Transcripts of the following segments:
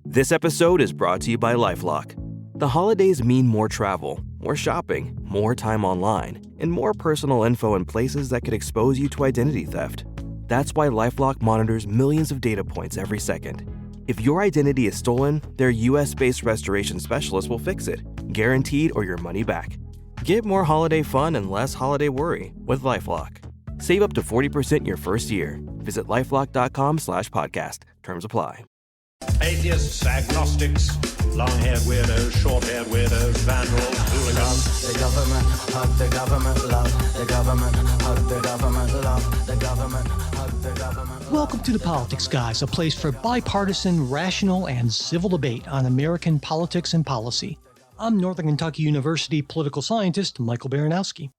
This episode is brought to you by LifeLock. The holidays mean more travel, more shopping, more time online, and more personal info in places that could expose you to identity theft. That's why LifeLock monitors millions of data points every second. If your identity is stolen, their US-based restoration specialist will fix it, guaranteed or your money back. Get more holiday fun and less holiday worry with LifeLock. Save up to 40% your first year. Visit LifeLock.com/podcast. Terms apply. Atheists, agnostics, long-haired weirdos, short-haired weirdos, vandals, hooligans. The government, hug the government, love the government, hug the government, love the government, hug the government. Welcome to The Politics Guys, a place for bipartisan, rational, and civil debate on American politics and policy. I'm Northern Kentucky University political scientist Michael Baranowski.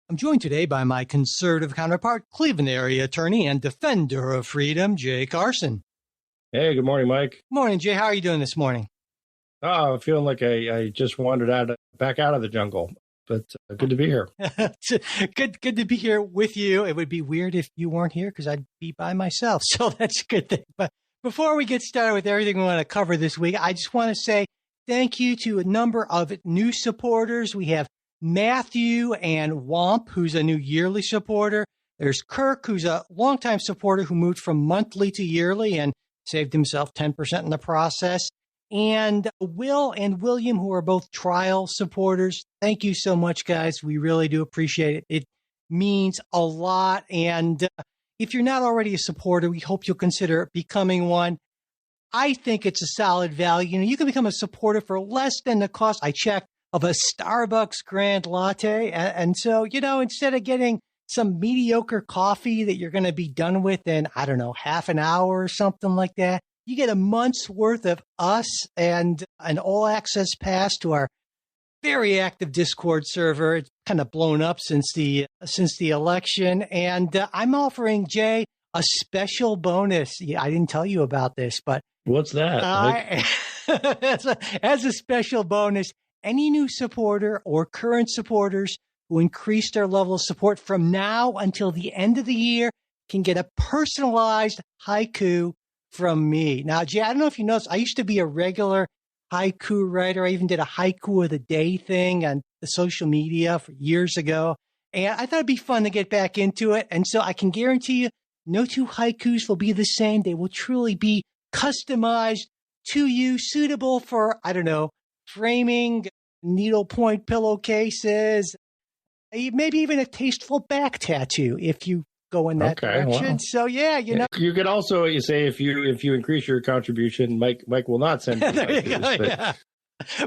I'm joined today by my conservative counterpart, Cleveland area attorney and defender of freedom, Jay Carson. Hey, good morning, Mike. Morning, Jay. How are you doing this morning? Oh, I'm feeling like I just wandered back out of the jungle, but good to be here. good to be here with you. It would be weird if you weren't here because I'd be by myself, so that's a good thing. But before we get started with everything we want to cover this week, I just want to say thank you to a number of new supporters. We have Matthew and Womp, who's a new yearly supporter. There's Kirk, who's a longtime supporter who moved from monthly to yearly and saved himself 10% in the process. And Will and William, who are both trial supporters. Thank you so much, guys. We really do appreciate it. It means a lot. And if you're not already a supporter, we hope you'll consider becoming one. I think it's a solid value. You can become a supporter for less than the cost, I checked, of a Starbucks Grand Latte. And so, instead of getting some mediocre coffee that you're going to be done with in, I don't know, half an hour or something like that, you get a month's worth of us and an all-access pass to our very active Discord server. It's kind of blown up since the election. And I'm offering, Jay, a special bonus. Yeah, I didn't tell you about this, but what's that? As a special bonus, any new supporter or current supporters who increase their level of support from now until the end of the year can get a personalized haiku from me. Now, Jay, I don't know if you noticed, I used to be a regular haiku writer. I even did a haiku of the day thing on the social media for years ago. And I thought it'd be fun to get back into it. And so I can guarantee you no two haikus will be the same. They will truly be customized to you, suitable for, I don't know, framing, needlepoint pillowcases, maybe even a tasteful back tattoo if you go in that direction. Wow. So yeah, you could also say if you increase your contribution, Mike will not send you. There you go, yeah.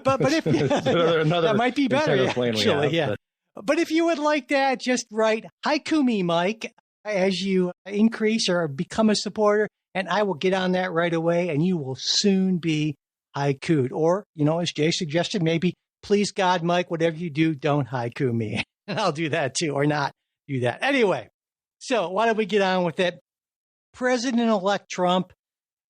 But if that might be better, actually, yeah. But if you would like that, just write haiku me, Mike, as you increase or become a supporter, and I will get on that right away, and you will soon be haiku'd. Or, as Jay suggested, maybe please God, Mike, whatever you do, don't haiku me. And I'll do that too, or not do that. Anyway, so why don't we get on with it? President-elect Trump,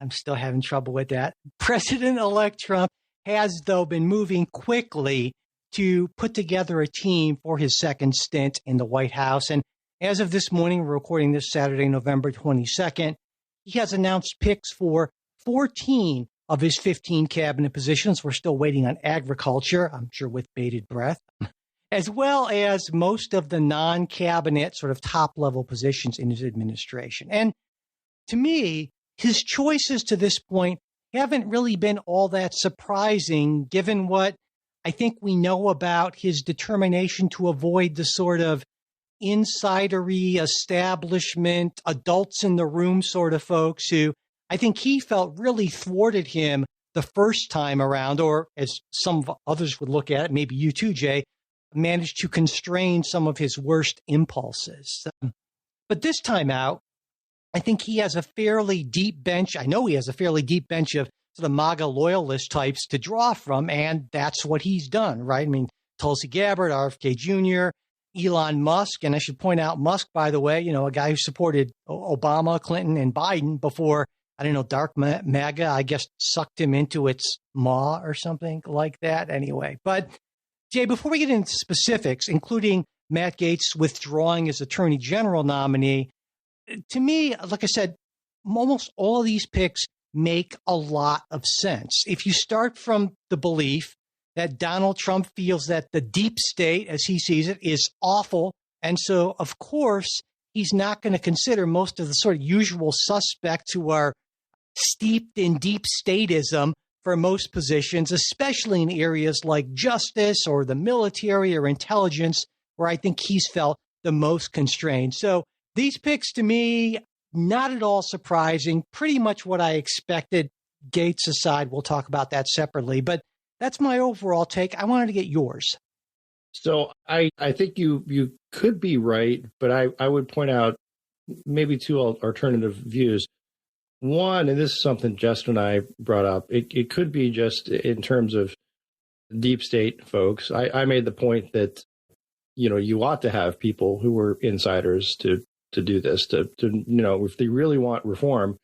I'm still having trouble with that. President-elect Trump has, though, been moving quickly to put together a team for his second stint in the White House. And as of this morning, we're recording this Saturday, November 22nd, he has announced picks for 14 of his 15 cabinet positions. We're still waiting on agriculture, I'm sure with bated breath, as well as most of the non-cabinet sort of top-level positions in his administration. And to me, his choices to this point haven't really been all that surprising, given what I think we know about his determination to avoid the sort of insidery establishment, adults in the room sort of folks who I think he felt really thwarted him the first time around, or as some others would look at it, maybe you too, Jay, managed to constrain some of his worst impulses. But this time out, I think he has a fairly deep bench. I know he has a fairly deep bench of sort of MAGA loyalist types to draw from, and that's what he's done, right? I mean, Tulsi Gabbard, RFK Jr., Elon Musk, and I should point out Musk, by the way, a guy who supported Obama, Clinton, and Biden before, I don't know, dark MAGA, I guess, sucked him into its maw or something like that. Anyway, but Jay, before we get into specifics, including Matt Gaetz withdrawing as Attorney General nominee, to me, like I said, almost all of these picks make a lot of sense. If you start from the belief that Donald Trump feels that the deep state, as he sees it, is awful, and so, of course, he's not going to consider most of the sort of usual suspects who are steeped in deep statism for most positions, especially in areas like justice or the military or intelligence, where I think he's felt the most constrained. So these picks, to me, not at all surprising, pretty much what I expected. Gates aside, we'll talk about that separately, but that's my overall take. I wanted to get yours. So I think you could be right, but I would point out maybe two alternative views. One, and this is something Justin and I brought up, it could be just in terms of deep state folks. I made the point that, you ought to have people who are insiders to do this, to if they really want reform,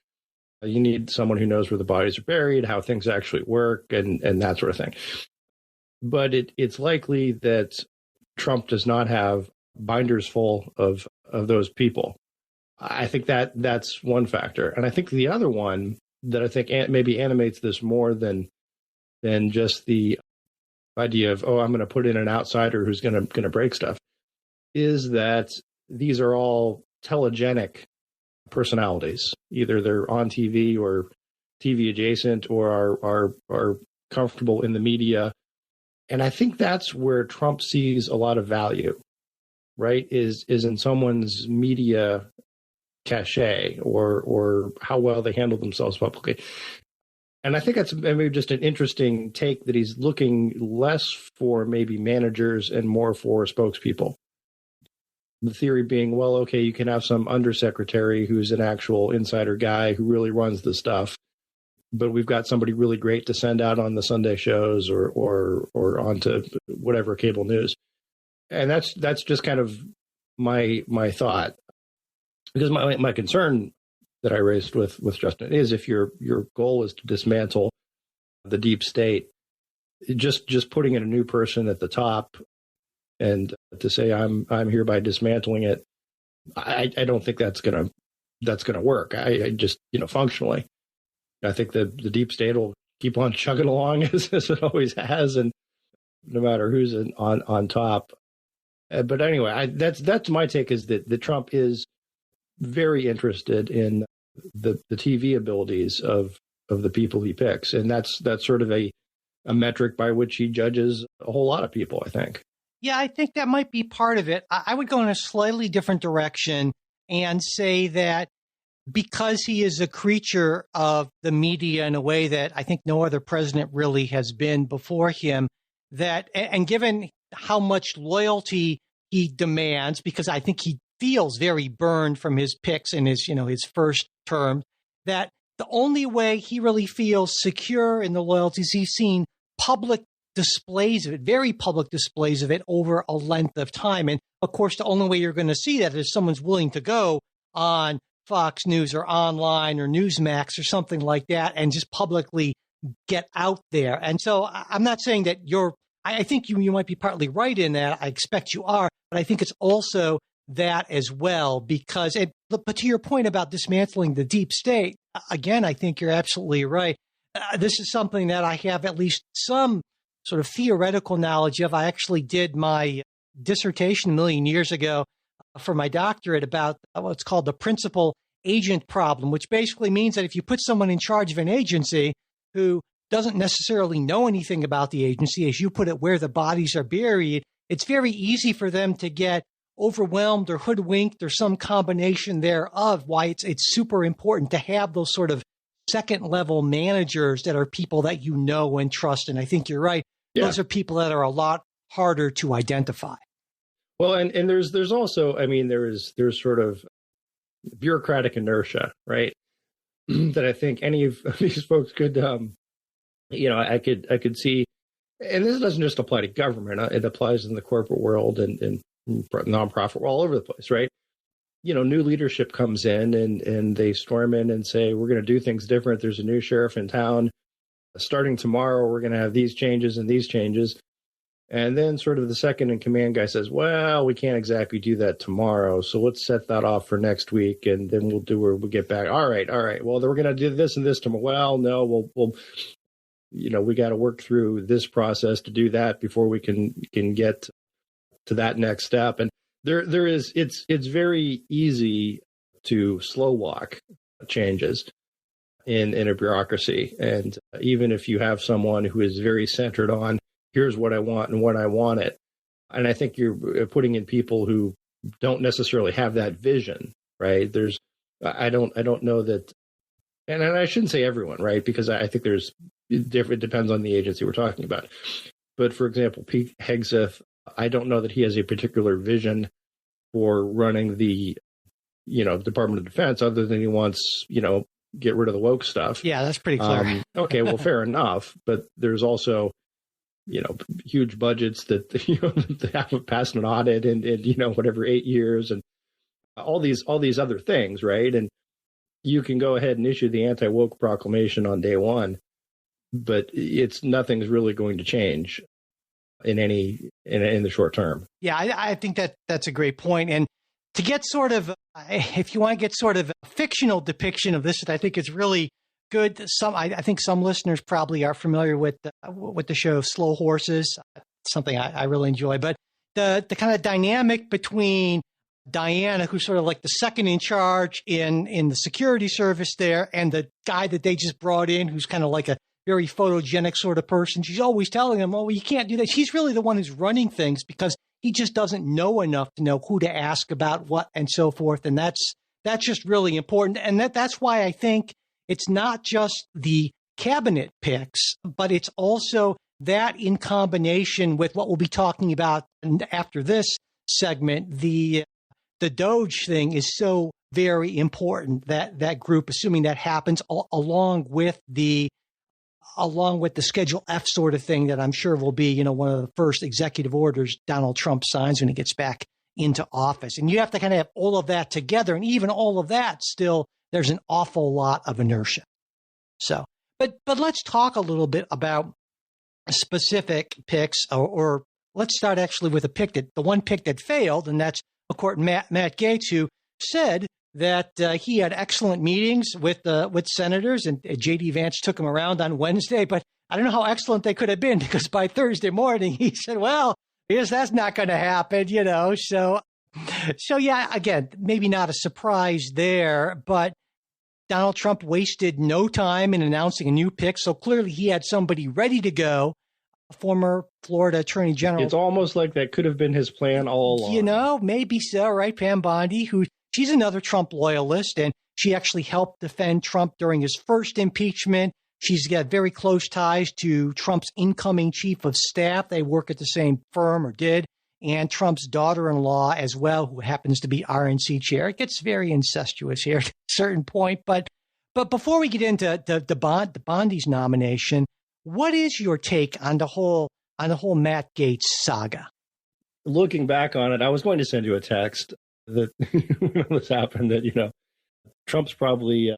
you need someone who knows where the bodies are buried, how things actually work, and that sort of thing. But it's likely that Trump does not have binders full of those people. I think that's one factor. And I think the other one that I think maybe animates this more than just the idea of, I'm going to put in an outsider who's going to break stuff, is that these are all telegenic personalities. Either they're on TV or TV adjacent, or are comfortable in the media. And I think that's where Trump sees a lot of value, right? Is in someone's media cachet or how well they handle themselves publicly. And I think that's maybe just an interesting take, that he's looking less for maybe managers and more for spokespeople. The theory being, well, okay, you can have some undersecretary who's an actual insider guy who really runs the stuff, but we've got somebody really great to send out on the Sunday shows or onto whatever cable news. And that's just kind of my thought. Because my concern that I raised with Justin is, if your goal is to dismantle the deep state, just putting in a new person at the top and to say I'm hereby dismantling it, I don't think that's gonna work. I just functionally, I think the deep state will keep on chugging along as it always has, and no matter who's on top. But anyway, that's my take, is that Trump is very interested in the TV abilities of the people he picks, and that's sort of a metric by which he judges a whole lot of people, I think. Yeah, I think that might be part of it. I would go in a slightly different direction and say that because he is a creature of the media in a way that I think no other president really has been before him, and given how much loyalty he demands, because I think he feels very burned from his picks in his first term, that the only way he really feels secure in the loyalties, he's seen public displays of it, very public displays of it over a length of time. And of course, the only way you're going to see that is someone's willing to go on Fox News or online or Newsmax or something like that and just publicly get out there. And so I'm not saying that I think you might be partly right in that. I expect you are, but I think it's also that as well, but to your point about dismantling the deep state, again, I think you're absolutely right. This is something that I have at least some sort of theoretical knowledge of. I actually did my dissertation a million years ago for my doctorate about what's called the principal agent problem, which basically means that if you put someone in charge of an agency who doesn't necessarily know anything about the agency, as you put it, where the bodies are buried, it's very easy for them to get overwhelmed or hoodwinked or some combination thereof. Why it's super important to have those sort of second level managers that are people that you know and trust. And I think you're right. Yeah. Those are people that are a lot harder to identify. Well, and there's also, there's sort of bureaucratic inertia, right? That I think any of these folks could, I could see, and this doesn't just apply to government. It applies in the corporate world and nonprofit, all over the place, right? New leadership comes in and they storm in and say, we're going to do things different. There's a new sheriff in town. Starting tomorrow, we're going to have these changes and these changes. And then sort of the second in command guy says, well, we can't exactly do that tomorrow. So let's set that off for next week. And then we'll get back. All right. Well, then we're going to do this and this tomorrow. Well, no, we'll we got to work through this process to do that before we can get to that next step. And it's very easy to slow walk changes in a bureaucracy. And even if you have someone who is very centered on, here's what I want and when I want it. And I think you're putting in people who don't necessarily have that vision, right? I don't know that, and I shouldn't say everyone, right? Because I think it depends on the agency we're talking about. But for example, Pete Hegseth, I don't know that he has a particular vision for running the, Department of Defense, other than he wants, get rid of the woke stuff. Yeah, that's pretty clear. Okay, well, fair enough. But there's also, huge budgets that, they have passed an audit and whatever, 8 years and all these other things, right? And you can go ahead and issue the anti-woke proclamation on day one, but nothing's really going to change in the short term. Yeah, I think that's a great point. And to get sort of, if you want to get sort of a fictional depiction of this, I think it's really good. I think some listeners probably are familiar with the show Slow Horses, something I really enjoy. But the kind of dynamic between Diana, who's sort of like the second in charge in the security service there, and the guy that they just brought in, who's kind of like a very photogenic sort of person. She's always telling him, oh, well, you can't do that. She's really the one who's running things because he just doesn't know enough to know who to ask about what and so forth. And that's just really important. And that's why I think it's not just the cabinet picks, but it's also that in combination with what we'll be talking about after this segment, the DOGE thing is so very important, that group, assuming that happens along with the Schedule F sort of thing that I'm sure will be, one of the first executive orders Donald Trump signs when he gets back into office. And you have to kind of have all of that together. And even all of that, still, there's an awful lot of inertia. So, but let's talk a little bit about specific picks, or let's start actually with the one pick that failed. And that's, of course, Matt Gaetz, who said that he had excellent meetings with senators, and J.D. Vance took him around on Wednesday. But I don't know how excellent they could have been, because by Thursday morning he said, well, I guess that's not going to happen, So yeah, again, maybe not a surprise there, but Donald Trump wasted no time in announcing a new pick. So clearly he had somebody ready to go, a former Florida Attorney General. It's almost like that could have been his plan all along. Maybe so, right? Pam Bondi, she's another Trump loyalist, and she actually helped defend Trump during his first impeachment. She's got very close ties to Trump's incoming chief of staff. They work at the same firm, or did, and Trump's daughter-in-law as well, who happens to be RNC chair. It gets very incestuous here at a certain point. But before we get into the Bondi's nomination, what is your take on the whole Matt Gaetz saga? Looking back on it, I was going to send you a text that when this happened, that Trump's probably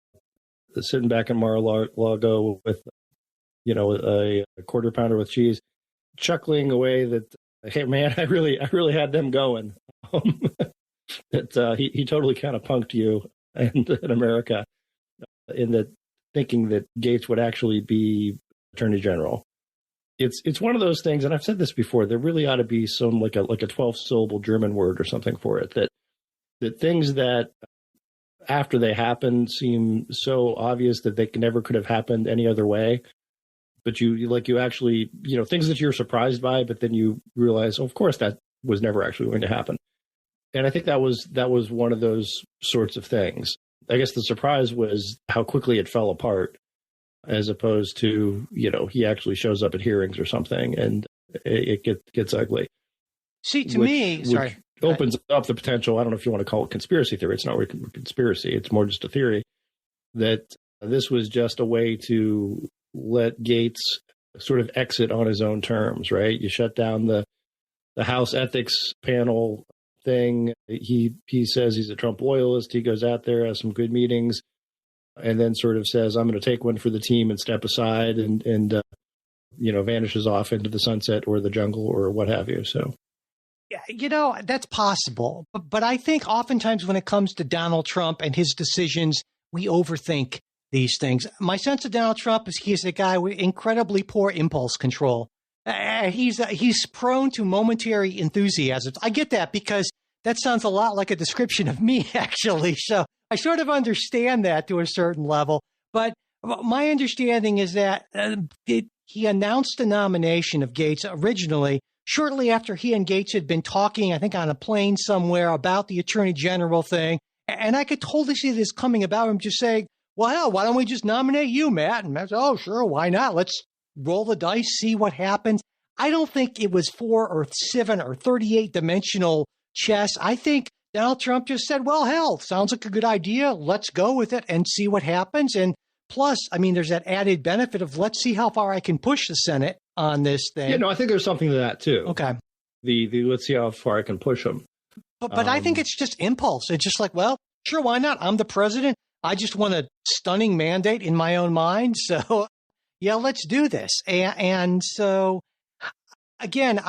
sitting back in Mar-a-Lago with a quarter pounder with cheese, chuckling away that, hey man, I really had them going. That he totally kind of punked you and America in that, thinking that Gaetz would actually be Attorney General. It's one of those things, and I've said this before, there really ought to be some like a 12-syllable German word or something for it, that things that after they happen seem so obvious that they never could have happened any other way. But you actually, things that you're surprised by, but then you realize, oh, of course, that was never actually going to happen. And I think that was one of those sorts of things. I guess the surprise was how quickly it fell apart, as opposed to, he actually shows up at hearings or something and it gets ugly. See, to me, sorry. Opens up the potential. I don't know if you want to call it conspiracy theory. It's not really conspiracy. It's more just a theory that this was just a way to let Gaetz sort of exit on his own terms, right? You shut down the House ethics panel thing. He says he's a Trump loyalist. He goes out there, has some good meetings, and then sort of says, I'm going to take one for the team and step aside and vanishes off into the sunset or the jungle or what have you. So, yeah, that's possible. But I think oftentimes when it comes to Donald Trump and his decisions, we overthink these things. My sense of Donald Trump is he's a guy with incredibly poor impulse control. He's prone to momentary enthusiasms. I get that because that sounds a lot like a description of me, actually. So I sort of understand that to a certain level. But my understanding is that he announced the nomination of Gates originally shortly after he and Gates had been talking, I think, on a plane somewhere about the attorney general thing. And I could totally see this coming about him just saying, well, hell, why don't we just nominate you, Matt? And Matt said, oh, sure, why not? Let's roll the dice, see what happens. I don't think it was 4 or 7 or 38 dimensional chess. I think Donald Trump just said, well, hell, sounds like a good idea. Let's go with it and see what happens. And plus, I mean, there's that added benefit of let's see how far I can push the Senate on this thing. Yeah, no, I think there's something to that, too. Okay. The let's see how far I can push them. But I think it's just impulse. It's just like, well, sure, why not? I'm the president. I just want a stunning mandate in my own mind. So, yeah, let's do this. And so, again,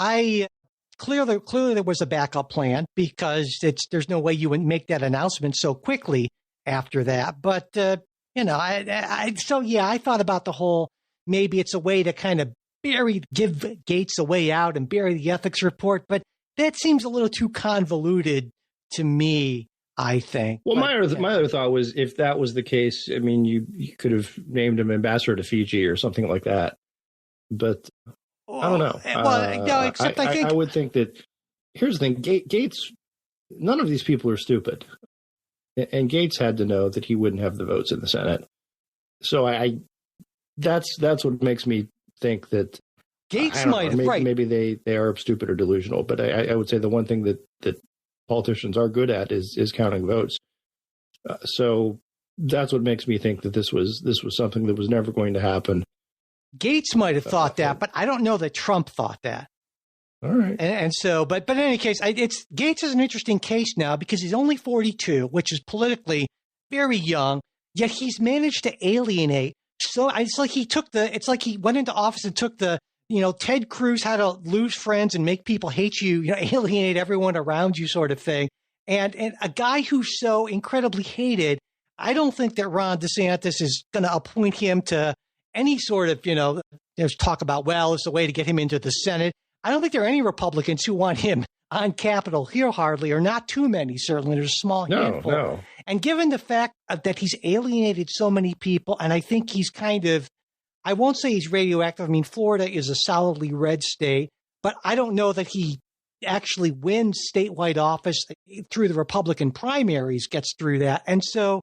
clearly there was a backup plan because there's no way you would make that announcement so quickly after that. But, I thought about the whole, maybe it's a way to kind of give Gates a way out and bury the ethics report. But that seems a little too convoluted to me, I think. Well, my other thought was if that was the case, I mean, you could have named him ambassador to Fiji or something like that. But I don't know. Well, no, except I think I would think that here's the thing: Gates. None of these people are stupid, and Gates had to know that he wouldn't have the votes in the Senate. So that's what makes me think that Gates might have, right? Maybe they are stupid or delusional. But I would say the one thing that politicians are good at is counting votes. So that's what makes me think that this was something that was never going to happen. Gates might have thought that, but I don't know that Trump thought that. All right. And so, but in any case, Gates is an interesting case now because he's only 42, which is politically very young, yet he's managed to alienate. So it's like he went into office and took the, Ted Cruz, how to lose friends and make people hate you, alienate everyone around you sort of thing. And a guy who's so incredibly hated, I don't think that Ron DeSantis is going to appoint him to any sort of, there's talk about, well, it's a way to get him into the Senate. I don't think there are any Republicans who want him on Capitol Hill, hardly, or not too many, certainly. There's a small handful. No. And given the fact that he's alienated so many people, and I think he's kind of, I won't say he's radioactive. I mean, Florida is a solidly red state, but I don't know that he actually wins statewide office through the Republican primaries, gets through that. And so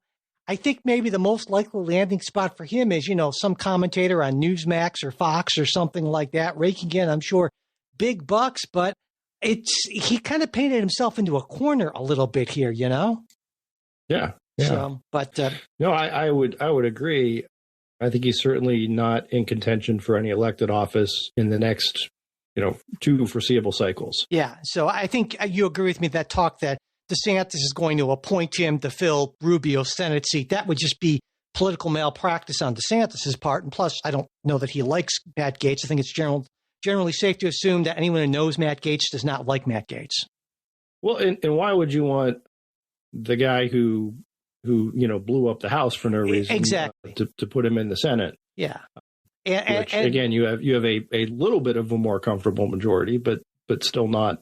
I think maybe the most likely landing spot for him is, some commentator on Newsmax or Fox or something like that, raking in, I'm sure, big bucks, but he kind of painted himself into a corner a little bit here, Yeah. So, but no, I would agree. I think he's certainly not in contention for any elected office in the next, 2 foreseeable cycles. Yeah. So I think you agree with me that talk that DeSantis is going to appoint him to fill Rubio's Senate seat. That would just be political malpractice on DeSantis's part. And plus, I don't know that he likes Matt Gates. I think it's generally safe to assume that anyone who knows Matt Gates does not like Matt Gates. Well, and why would you want the guy who blew up the House for no reason exactly to put him in the Senate? Yeah. And again, you have a little bit of a more comfortable majority, but still not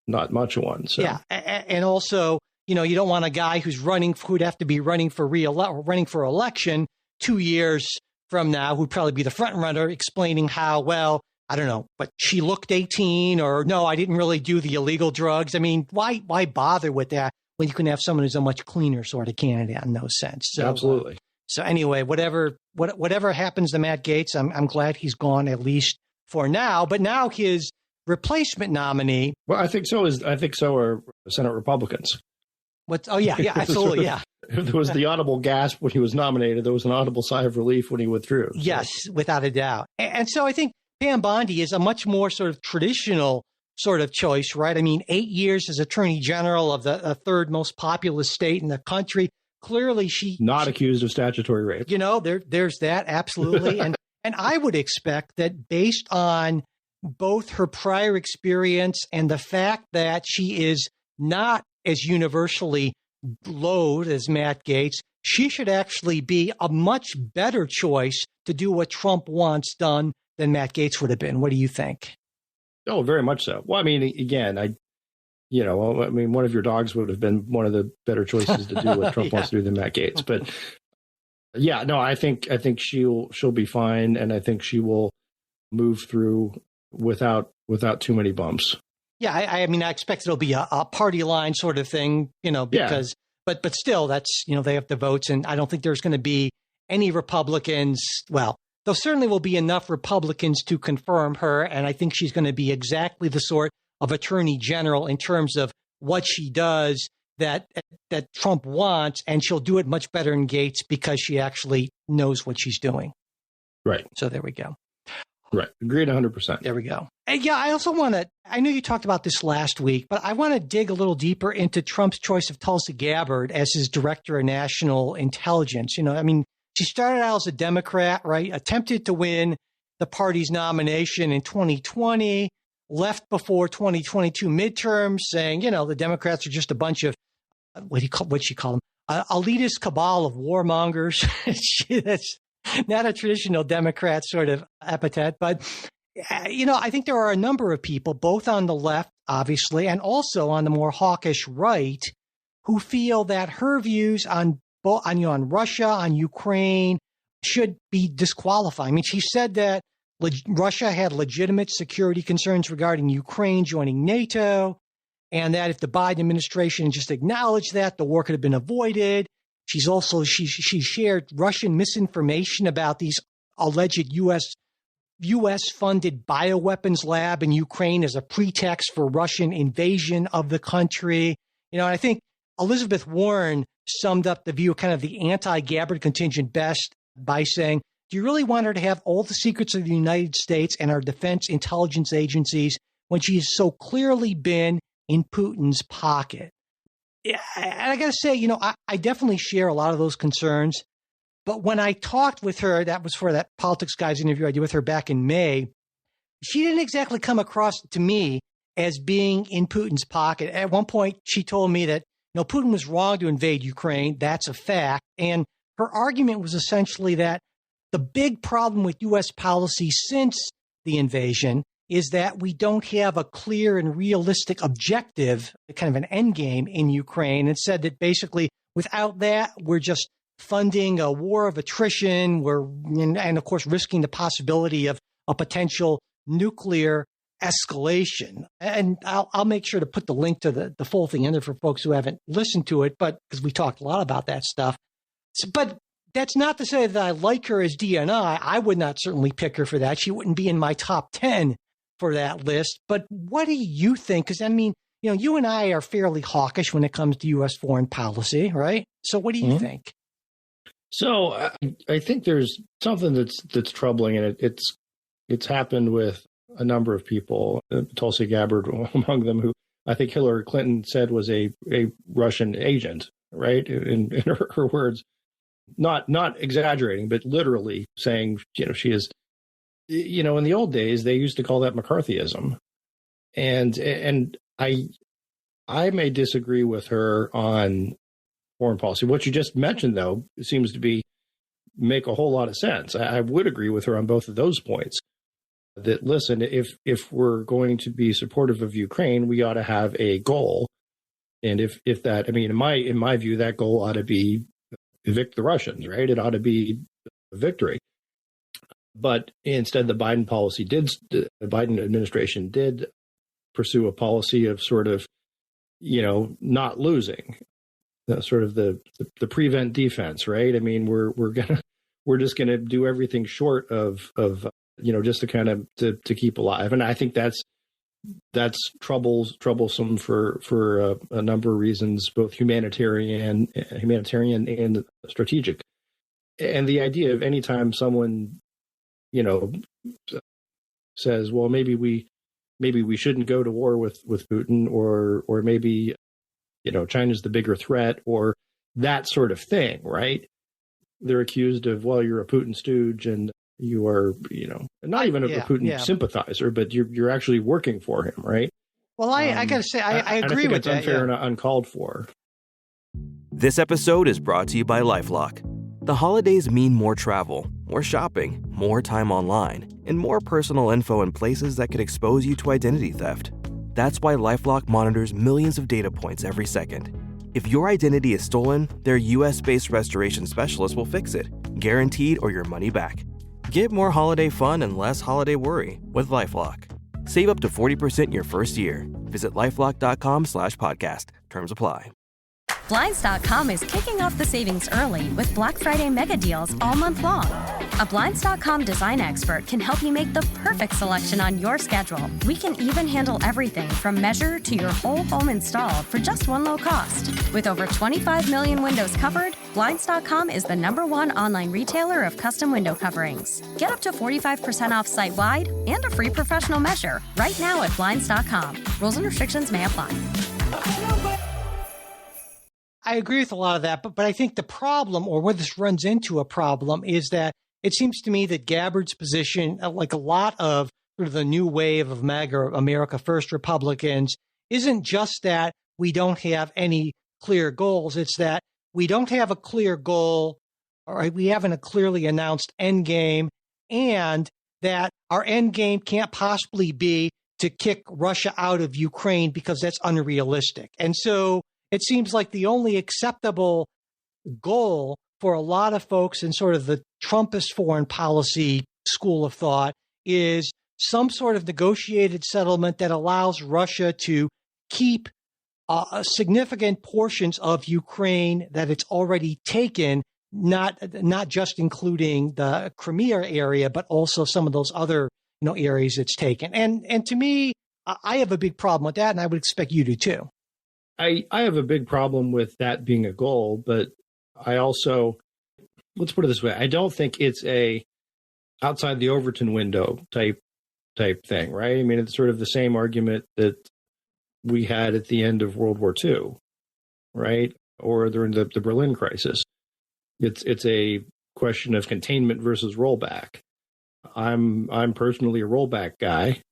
much of one. So. Yeah. And also, you don't want a guy who'd have to be running for election 2 years from now, who'd probably be the front runner, explaining how, well, I don't know, but she looked 18, or no, I didn't really do the illegal drugs. I mean, why bother with that when you can have someone who's a much cleaner sort of candidate in those sense? So, absolutely. So anyway, whatever happens to Matt Gates, I'm glad he's gone, at least for now. But now his replacement nominee. Well, I think so are Senate Republicans. Oh yeah, absolutely, yeah. There was the audible gasp when he was nominated. There was an audible sigh of relief when he withdrew. So. Yes, without a doubt. And so I think Pam Bondi is a much more sort of traditional sort of choice, right? I mean, 8 years as Attorney General of the third most populous state in the country. Clearly, she accused of statutory rape. There's that, absolutely. And I would expect that based on both her prior experience and the fact that she is not as universally loathed as Matt Gaetz, she should actually be a much better choice to do what Trump wants done than Matt Gaetz would have been. What do you think? Oh, very much so. Well, I mean, again, one of your dogs would have been one of the better choices to do what Trump wants to do than Matt Gaetz. But yeah, no, I think she'll be fine, and I think she will move through without too many bumps. Yeah, I mean, I expect it'll be a party line sort of thing, because, but still, that's, they have the votes, and I don't think there's going to be any Republicans. Well, there certainly will be enough Republicans to confirm her, and I think she's going to be exactly the sort of attorney general in terms of what she does that Trump wants, and she'll do it much better than Gaetz because she actually knows what she's doing. Right. So there we go. Right. Agreed 100%. There we go. And yeah, I also want to, I know you talked about this last week, but I want to dig a little deeper into Trump's choice of Tulsi Gabbard as his director of national intelligence. She started out as a Democrat, right? Attempted to win the party's nomination in 2020, left before 2022 midterms saying, the Democrats are just a bunch of, what'd she call them? Elitist cabal of warmongers. That's not a traditional Democrat sort of epithet, but, I think there are a number of people, both on the left, obviously, and also on the more hawkish right, who feel that her views on Russia, on Ukraine, should be disqualified. I mean, she said that Russia had legitimate security concerns regarding Ukraine joining NATO, and that if the Biden administration just acknowledged that, the war could have been avoided. She's also, she shared Russian misinformation about these alleged U.S.-funded bioweapons lab in Ukraine as a pretext for Russian invasion of the country. And I think Elizabeth Warren summed up the view of kind of the anti-Gabbard contingent best by saying, do you really want her to have all the secrets of the United States and our defense intelligence agencies when she has so clearly been in Putin's pocket? And I got to say, I definitely share a lot of those concerns. But when I talked with her, that was for that Politics Guys interview I did with her back in May, she didn't exactly come across to me as being in Putin's pocket. At one point, she told me that, Putin was wrong to invade Ukraine. That's a fact. And her argument was essentially that the big problem with U.S. policy since the invasion is that we don't have a clear and realistic objective, kind of an end game in Ukraine. It said that basically without that, we're just funding a war of attrition. And of course, risking the possibility of a potential nuclear escalation. And I'll make sure to put the link to the full thing in there for folks who haven't listened to it, but because we talked a lot about that stuff. But that's not to say that I like her as DNI. I would not certainly pick her for that. She wouldn't be in my top 10 for that list. But what do you think? Because, you and I are fairly hawkish when it comes to U.S. foreign policy, right? So what do you think? So I think there's something that's troubling, and it's happened with a number of people, Tulsi Gabbard among them, who I think Hillary Clinton said was a Russian agent, right? In her words, not exaggerating, but literally saying, she is, in the old days, they used to call that McCarthyism. And I may disagree with her on foreign policy. What you just mentioned, though, seems to make a whole lot of sense. I would agree with her on both of those points. That, listen, if we're going to be supportive of Ukraine, we ought to have a goal. And if that, in my view, that goal ought to be evict the Russians, right? It ought to be a victory. But instead, the Biden administration did pursue a policy of sort of, not losing, sort of the prevent defense, right? We're just gonna do everything short of just to kind of to keep alive, and I think that's troublesome for a number of reasons, both humanitarian and strategic. And the idea of anytime someone says, well, maybe we shouldn't go to war with Putin, or maybe China's the bigger threat, or that sort of thing, right? They're accused of, well, you're a Putin stooge, and You are, not even a Putin sympathizer, but you're actually working for him, right? Well, I got to say, I agree with that. That's unfair and uncalled for. This episode is brought to you by LifeLock. The holidays mean more travel, more shopping, more time online, and more personal info in places that could expose you to identity theft. That's why LifeLock monitors millions of data points every second. If your identity is stolen, their US-based restoration specialist will fix it, guaranteed or your money back. Get more holiday fun and less holiday worry with LifeLock. Save up to 40% your first year. Visit LifeLock.com/podcast. Terms apply. Blinds.com is kicking off the savings early with Black Friday mega deals all month long. A Blinds.com design expert can help you make the perfect selection on your schedule. We can even handle everything from measure to your whole home installed for just one low cost. With over 25 million windows covered, Blinds.com is the #1 online retailer of custom window coverings. Get up to 45% off site-wide and a free professional measure right now at Blinds.com. Rules and restrictions may apply. I agree with a lot of that, but I think the problem, or where this runs into a problem, is that it seems to me that Gabbard's position, like a lot of sort of the new wave of MAGA, America First Republicans, isn't just that we don't have any clear goals. It's that we don't have a clear goal, or we haven't a clearly announced end game, and that our end game can't possibly be to kick Russia out of Ukraine because that's unrealistic. And so it seems like the only acceptable goal for a lot of folks in sort of the Trumpist foreign policy school of thought is some sort of negotiated settlement that allows Russia to keep significant portions of Ukraine that it's already taken, not just including the Crimea area, but also some of those other areas it's taken. And to me, I have a big problem with that, and I would expect you to too. I have a big problem with that being a goal, but I also, let's put it this way, I don't think it's a outside the Overton window type thing, right? I mean, it's sort of the same argument that we had at the end of World War II, right? Or during the Berlin crisis. It's a question of containment versus rollback. I'm personally a rollback guy,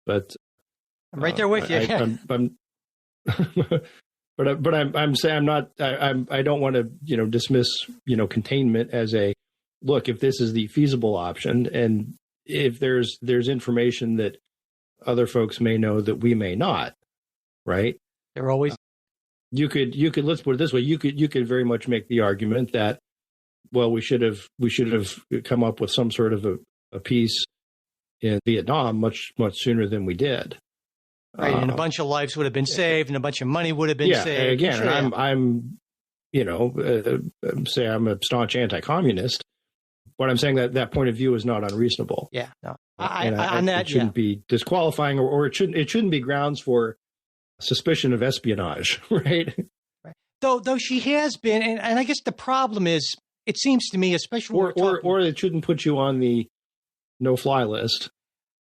but I'm right there with you. But I'm saying I'm not. I don't want to dismiss containment as a look. If this is the feasible option, and if there's information that other folks may know that we may not, right? They're always. You could let's put it this way. You could very much make the argument that we should have come up with some sort of a peace in Vietnam much sooner than we did. Right, and a bunch of lives would have been saved, and a bunch of money would have been saved. Yeah, again, sure, I'm say I'm a staunch anti-communist, but I'm saying that point of view is not unreasonable. Yeah, no, it shouldn't be disqualifying, or it shouldn't be grounds for suspicion of espionage, right? Right. Though she has been, and I guess the problem is, it seems to me, especially or it shouldn't put you on the no-fly list.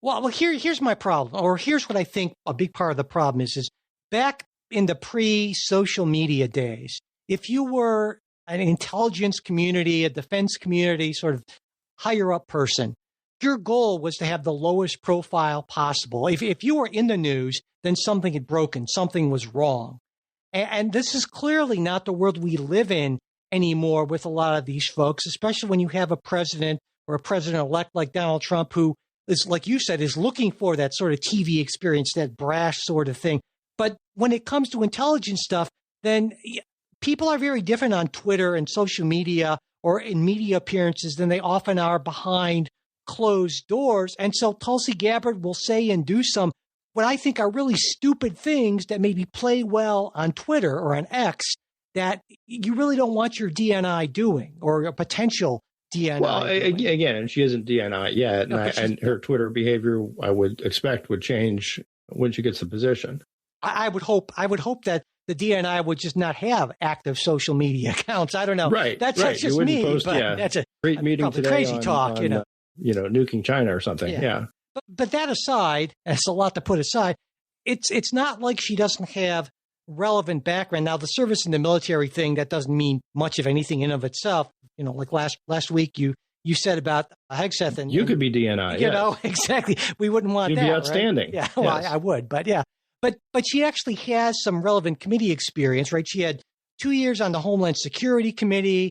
Well, here's my problem, or here's what I think a big part of the problem is back in the pre-social media days, if you were an intelligence community, a defense community, sort of higher up person, your goal was to have the lowest profile possible. If you were in the news, then something had broken, something was wrong. And this is clearly not the world we live in anymore with a lot of these folks, especially when you have a president or a president-elect like Donald Trump who is, like you said, is looking for that sort of TV experience, that brash sort of thing. But when it comes to intelligence stuff, then people are very different on Twitter and social media or in media appearances than they often are behind closed doors. And so Tulsi Gabbard will say and do some what I think are really stupid things that maybe play well on Twitter or on X that you really don't want your DNI doing, or a potential DNI. Well, again, and she isn't DNI yet, and her Twitter behavior, I would expect, would change when she gets the position. I would hope that the DNI would just not have active social media accounts. I don't know. Right. That's just me. Post, but that's a great meeting today. Crazy talk. Nuking China or something. Yeah. But that aside, that's a lot to put aside. It's not like she doesn't have relevant background. Now, the service in the military thing, that doesn't mean much of anything in of itself. Like last week, you you said about Hegseth. And you could be DNI. You know, exactly. We wouldn't want You'd that. You'd be outstanding. Right? Yeah, well, yes. I would, but yeah. But she actually has some relevant committee experience, right? She had 2 years on the Homeland Security Committee.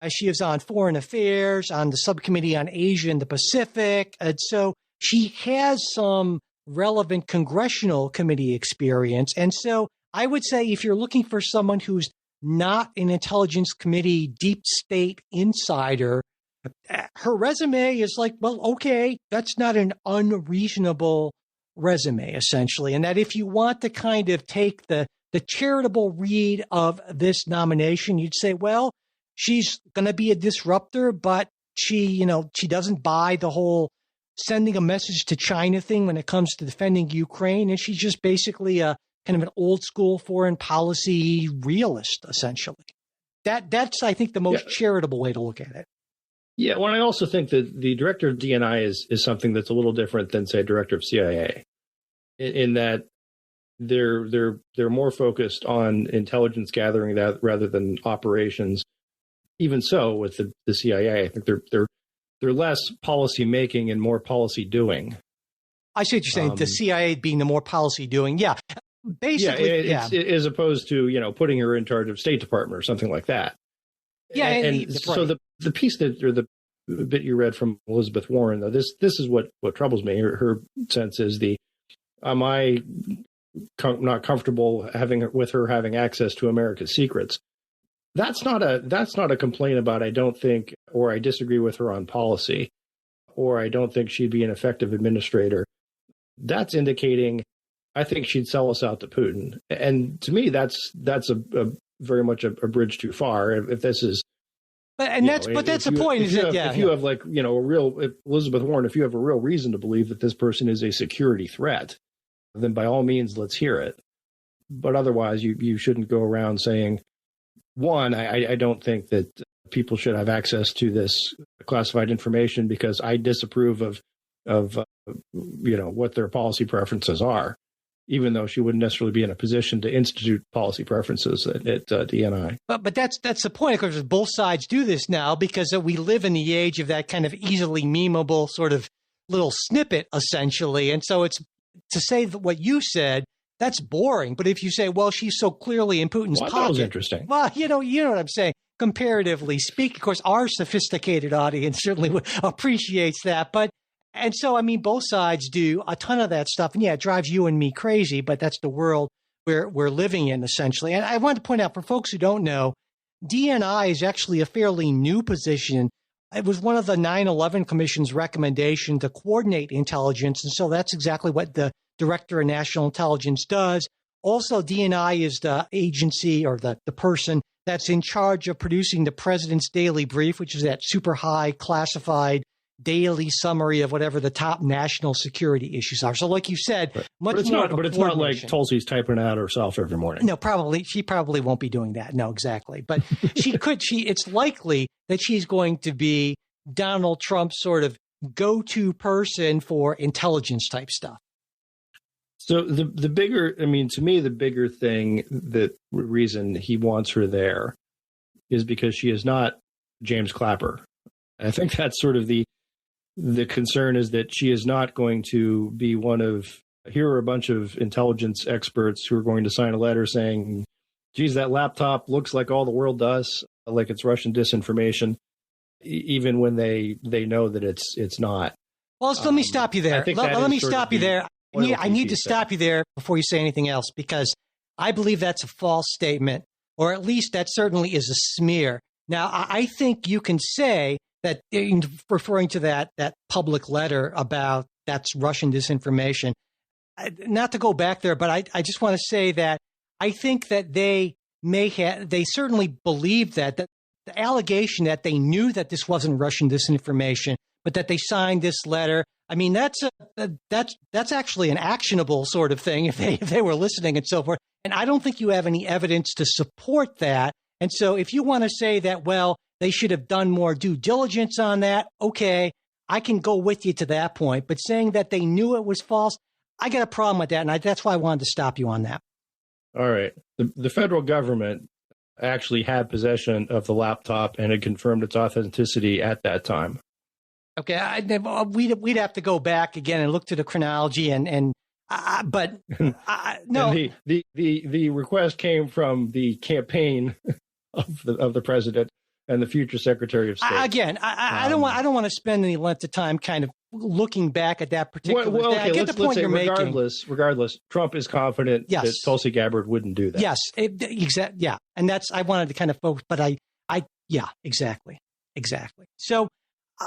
She was on Foreign Affairs, on the subcommittee on Asia and the Pacific. And so she has some relevant congressional committee experience. And so I would say if you're looking for someone who's not an intelligence committee deep state insider, her resume is like, well, okay, that's not an unreasonable resume, essentially. And that if you want to kind of take the charitable read of this nomination, you'd say, well, she's going to be a disruptor, but she doesn't buy the whole sending a message to China thing when it comes to defending Ukraine. And she's just basically a kind of an old school foreign policy realist, essentially. That's, I think, the most charitable way to look at it. Yeah, well, I also think that the director of DNI is something that's a little different than, say, director of CIA, in that they're more focused on intelligence gathering that rather than operations. Even so, with the CIA, I think they're less policy making and more policy doing. I see what you're saying. The CIA being the more policy doing, yeah. Basically, as opposed to putting her in charge of State Department or something like that. Yeah, and so the piece the bit you read from Elizabeth Warren, though, this is what troubles me. Her sense is am I not comfortable with her having access to America's secrets? That's not a complaint about I don't think, or I disagree with her on policy, or I don't think she'd be an effective administrator. That's indicating I think she'd sell us out to Putin. And to me, that's a very much a bridge too far. If this is, that's the point. If you have Elizabeth Warren, if you have a real reason to believe that this person is a security threat, then by all means, let's hear it. But otherwise, you shouldn't go around saying, one, I don't think that people should have access to this classified information because I disapprove of what their policy preferences are, even though she wouldn't necessarily be in a position to institute policy preferences at DNI. But that's the point. Of course, both sides do this now because we live in the age of that kind of easily memeable sort of little snippet, essentially. And so it's to say that what you said, that's boring. But if you say, well, she's so clearly in Putin's pocket. That was interesting. Well, you know what I'm saying. Comparatively speaking, of course, our sophisticated audience certainly appreciates that. And so, I mean, both sides do a ton of that stuff. And yeah, it drives you and me crazy, but that's the world we're living in, essentially. And I want to point out, for folks who don't know, DNI is actually a fairly new position. It was one of the 9/11 Commission's recommendation to coordinate intelligence. And so that's exactly what the Director of National Intelligence does. Also, DNI is the agency or the person that's in charge of producing the President's Daily Brief, which is that super high classified daily summary of whatever the top national security issues are. So like you said, but it's not like Tulsi's typing it out herself every morning. No, she probably won't be doing that. No, exactly. But it's likely that she's going to be Donald Trump's sort of go-to person for intelligence type stuff. So the bigger thing, that reason he wants her there is because she is not James Clapper. I think that's sort of the concern, is that she is not going to be here are a bunch of intelligence experts who are going to sign a letter saying, geez, that laptop looks like all the world does, like it's Russian disinformation, even when they know that it's not. Well, let me stop you there. Let me stop you there. I need to stop you there before you say anything else, because I believe that's a false statement, or at least that certainly is a smear. Now, I think you can say that, in referring to that public letter about that's Russian disinformation, not to go back there, but I just want to say that I think that they certainly believed that the allegation that they knew that this wasn't Russian disinformation, but that they signed this letter. I mean, that's actually an actionable sort of thing if they were listening and so forth. And I don't think you have any evidence to support that. And so if you want to say that, well, they should have done more due diligence on that, okay, I can go with you to that point. But saying that they knew it was false, I got a problem with that. And that's why I wanted to stop you on that. All right. The federal government actually had possession of the laptop and had confirmed its authenticity at that time. Okay, we'd have to go back again and look to the chronology but no. And the request came from the campaign of the president and the future Secretary of State. I don't want to spend any length of time kind of looking back at that particular. Well, okay, I get the point you're making. Regardless, Trump is confident that Tulsi Gabbard wouldn't do that. Yes, exactly. Yeah, and that's I wanted to kind of focus, but exactly. So.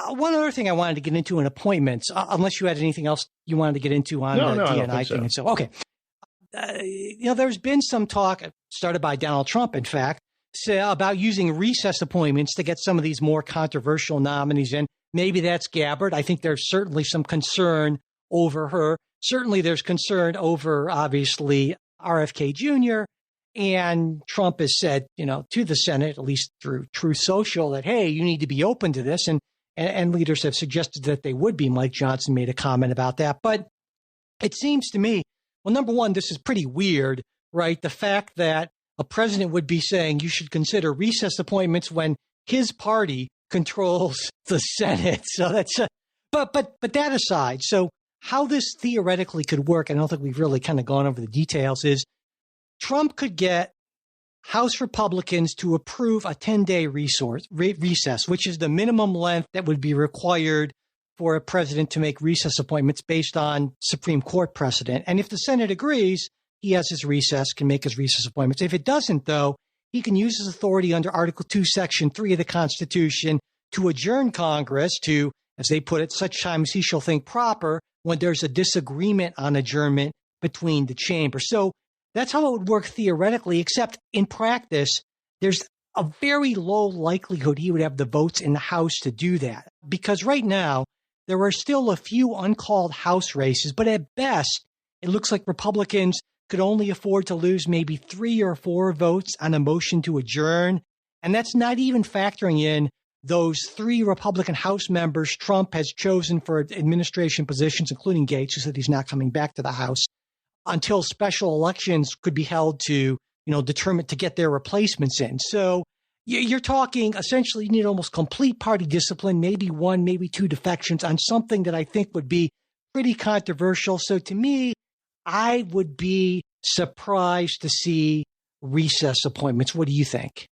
One other thing I wanted to get into in appointments, unless you had anything else you wanted to get into on the DNI thing. So, okay. There's been some talk started by Donald Trump, in fact, about using recess appointments to get some of these more controversial nominees in. Maybe that's Gabbard. I think there's certainly some concern over her. Certainly there's concern over, obviously, RFK Jr. And Trump has said, to the Senate, at least through Truth Social, that, hey, you need to be open to this. And leaders have suggested that they would be. Mike Johnson made a comment about that. But it seems to me, well, number one, this is pretty weird, right? The fact that a president would be saying you should consider recess appointments when his party controls the Senate. So that's but that aside, so how this theoretically could work, I don't think we've really kind of gone over the details, is Trump could get House Republicans to approve a 10-day recess, which is the minimum length that would be required for a president to make recess appointments based on Supreme Court precedent. And if the Senate agrees, he has his recess, can make his recess appointments. If it doesn't, though, he can use his authority under Article 2, Section 3 of the Constitution to adjourn Congress to, as they put it, such time as he shall think proper when there's a disagreement on adjournment between the chambers. So that's how it would work theoretically, except in practice, there's a very low likelihood he would have the votes in the House to do that. Because right now, there are still a few uncalled House races, but at best, it looks like Republicans could only afford to lose maybe 3 or 4 votes on a motion to adjourn. And that's not even factoring in those 3 Republican House members Trump has chosen for administration positions, including Gates, who said he's not coming back to the House, until special elections could be held to, determine to get their replacements in. So you're talking essentially you need almost complete party discipline, maybe 1, maybe 2 defections on something that I think would be pretty controversial. So to me, I would be surprised to see recess appointments. What do you think?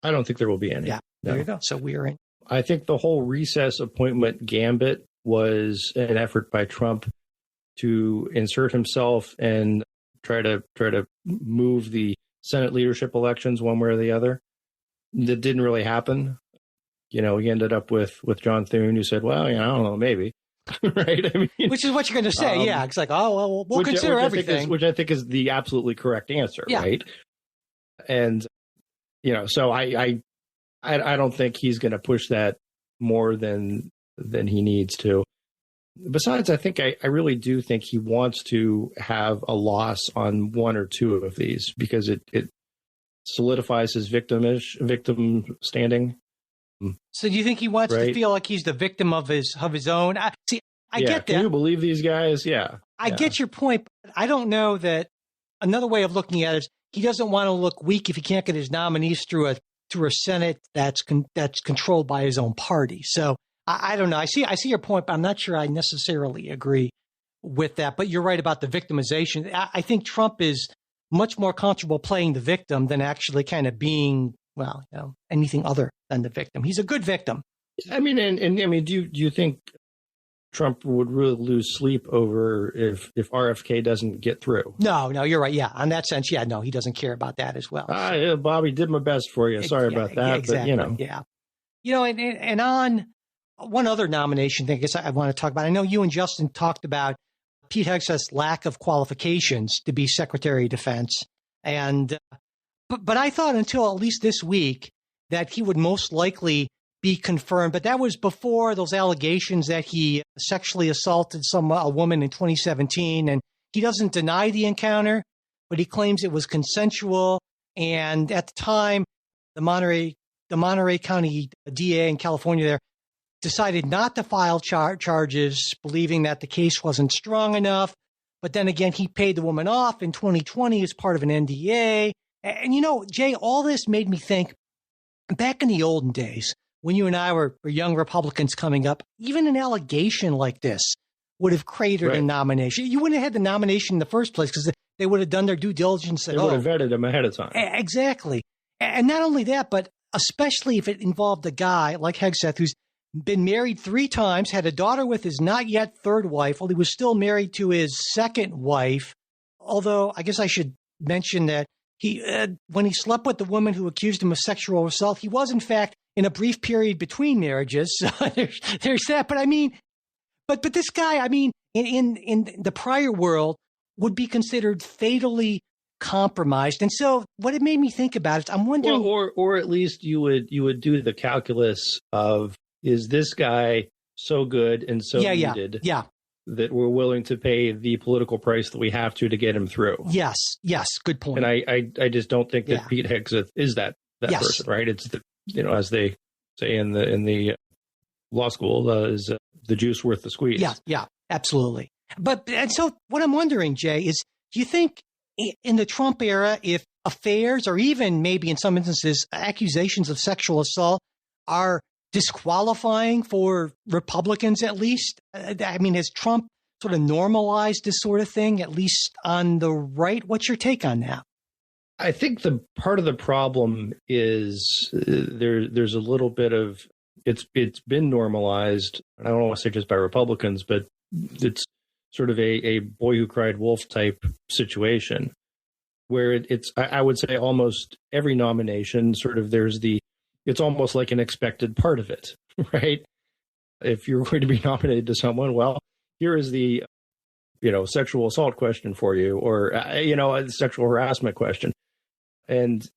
I don't think there will be any. Yeah, there you go. So we are in. I think the whole recess appointment gambit was an effort by Trump to insert himself and try to move the Senate leadership elections one way or the other. That didn't really happen. He ended up with John Thune, who said, well, I don't know, maybe. Right? I mean, which is what you're going to say. Yeah. It's like, oh, well, we'll consider everything. Which I think is the absolutely correct answer. Yeah. Right. And, so I don't think he's going to push that more than he needs to. Besides, I think I really do think he wants to have a loss on 1 or 2 of these because it solidifies his victim standing. So do you think he wants to feel like he's the victim of his own? I get that. Can you believe these guys? Yeah. I get your point, but I don't know that another way of looking at it is he doesn't want to look weak if he can't get his nominees through a Senate that's controlled by his own party. So I don't know. I see your point, but I'm not sure I necessarily agree with that. But you're right about the victimization. I think Trump is much more comfortable playing the victim than actually kind of being, anything other than the victim. He's a good victim. I mean, do you think Trump would really lose sleep over if RFK doesn't get through? No, you're right. Yeah, on that sense, no, he doesn't care about that as well. Yeah, Bobby, did my best for you. Sorry about that. Exactly. But, Yeah. And on one other nomination thing I guess I want to talk about. I know you and Justin talked about Pete Hegseth's lack of qualifications to be Secretary of Defense. And but I thought until at least this week that he would most likely be confirmed. But that was before those allegations that he sexually assaulted a woman in 2017. And he doesn't deny the encounter, but he claims it was consensual. And at the time, the Monterey County DA in California there decided not to file charges, believing that the case wasn't strong enough. But then again, he paid the woman off in 2020 as part of an NDA. And, Jay, all this made me think back in the olden days when you and I were young Republicans coming up, even an allegation like this would have created a nomination. You wouldn't have had the nomination in the first place because they would have done their due diligence. They would have vetted him ahead of time. Exactly. And not only that, but especially if it involved a guy like Hegseth, who's been married 3 times, had a daughter with his not yet third wife, while he was still married to his second wife. Although I guess I should mention that he, when he slept with the woman who accused him of sexual assault, he was in fact in a brief period between marriages. So there's that. But I mean, but this guy, I mean, in the prior world would be considered fatally compromised. And so what it made me think about is I'm wondering, or at least you would do the calculus of, is this guy so good and so needed that we're willing to pay the political price that we have to get him through? Yes, good point. And I just don't think that Pete Hegseth is that person, right? It's as they say in the law school, is the juice worth the squeeze? Yeah, absolutely. And so what I'm wondering, Jay, is do you think in the Trump era, if affairs or even maybe in some instances accusations of sexual assault are disqualifying for Republicans at least? I mean, has Trump sort of normalized this sort of thing, at least on the right? What's your take on that? I think the part of the problem is there's a little bit of it's been normalized. I don't want to say just by Republicans, but it's sort of a boy who cried wolf type situation where it's I would say almost every nomination sort of it's almost like an expected part of it, right? If you're going to be nominated to someone, well, here is the sexual assault question for you, or a sexual harassment question. And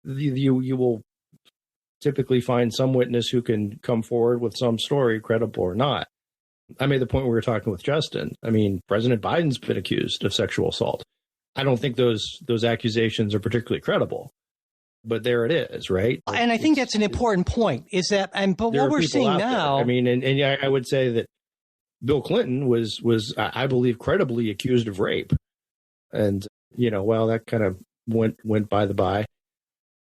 you will typically find some witness who can come forward with some story, credible or not. I made the point we were talking with Justin. I mean, President Biden's been accused of sexual assault. I don't think those accusations are particularly credible, but there it is, right? And I think that's an important point. Is that but what we're seeing now? I mean, and I would say that Bill Clinton was I believe credibly accused of rape, and that kind of went by the by.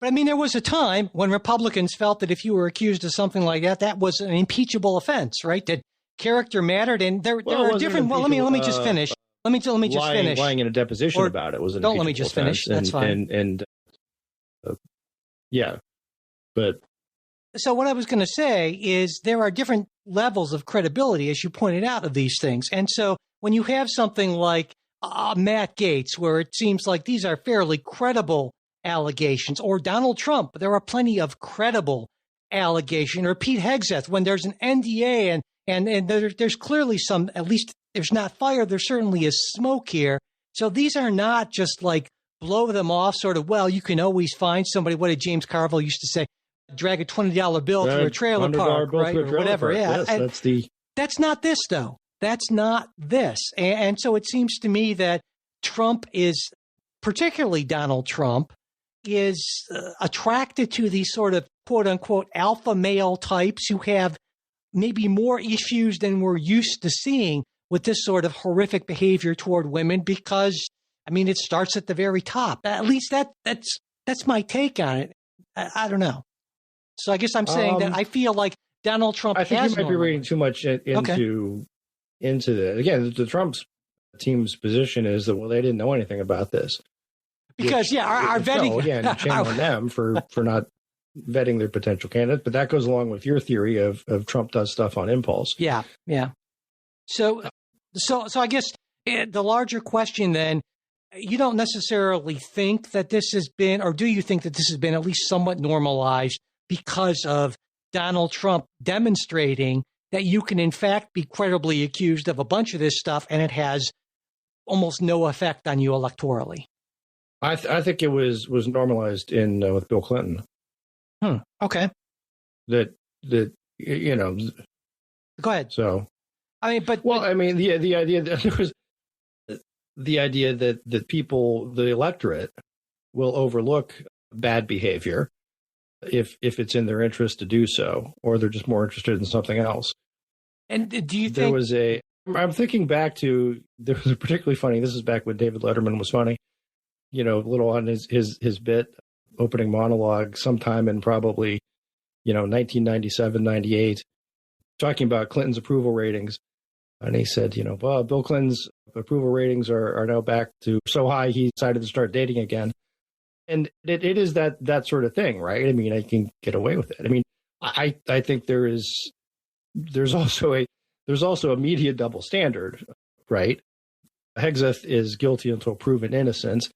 But I mean, there was a time when Republicans felt that if you were accused of something like that, that was an impeachable offense, right? That character mattered, and there are different. Well, let me just finish. Let me just finish. Lying in a deposition about it was an don't let me just finish. That's fine. But so what I was going to say is there are different levels of credibility, as you pointed out, of these things. And so when you have something like Matt Gaetz, where it seems like these are fairly credible allegations, or Donald Trump, there are plenty of credible allegation, or Pete Hegseth, when there's an NDA and there's clearly some, at least there's not fire, there certainly is smoke here. So these are not just like blow them off sort of, well, you can always find somebody. What did James Carville used to say? Drag a $20 bill through a trailer park, right? Or whatever. Yeah. Yes, that's not this, though. That's not this. And so it seems to me that Trump is, particularly Donald Trump, is attracted to these sort of quote unquote alpha male types who have maybe more issues than we're used to seeing with this sort of horrific behavior toward women, because I mean, it starts at the very top. At least that's my take on it. I don't know. So I guess I'm saying that I feel like Donald Trump. I think you might be reading too much into that. Again, the Trump's team's position is that they didn't know anything about this because our vetting. So again, shame on them for not vetting their potential candidate. But that goes along with your theory of Trump does stuff on impulse. Yeah. So I guess the larger question then. You don't necessarily think that this has been, or do you think that this has been at least somewhat normalized because of Donald Trump demonstrating that you can in fact be credibly accused of a bunch of this stuff and it has almost no effect on you electorally? I think it was normalized in with Bill Clinton. Okay. That Go ahead. So, I mean, the idea that there was. The idea that people, the electorate, will overlook bad behavior if it's in their interest to do so, or they're just more interested in something else. And do you think I'm thinking back to, there was a particularly funny, this is back when David Letterman was funny, a little on his bit opening monologue sometime in probably 1997, 98, talking about Clinton's approval ratings. And he said, well, Bill Clinton's approval ratings are now back to so high he decided to start dating again. And it is that sort of thing, right? I mean, I can get away with it. I mean, I think there's also a media double standard, right? Hegseth is guilty until proven innocent.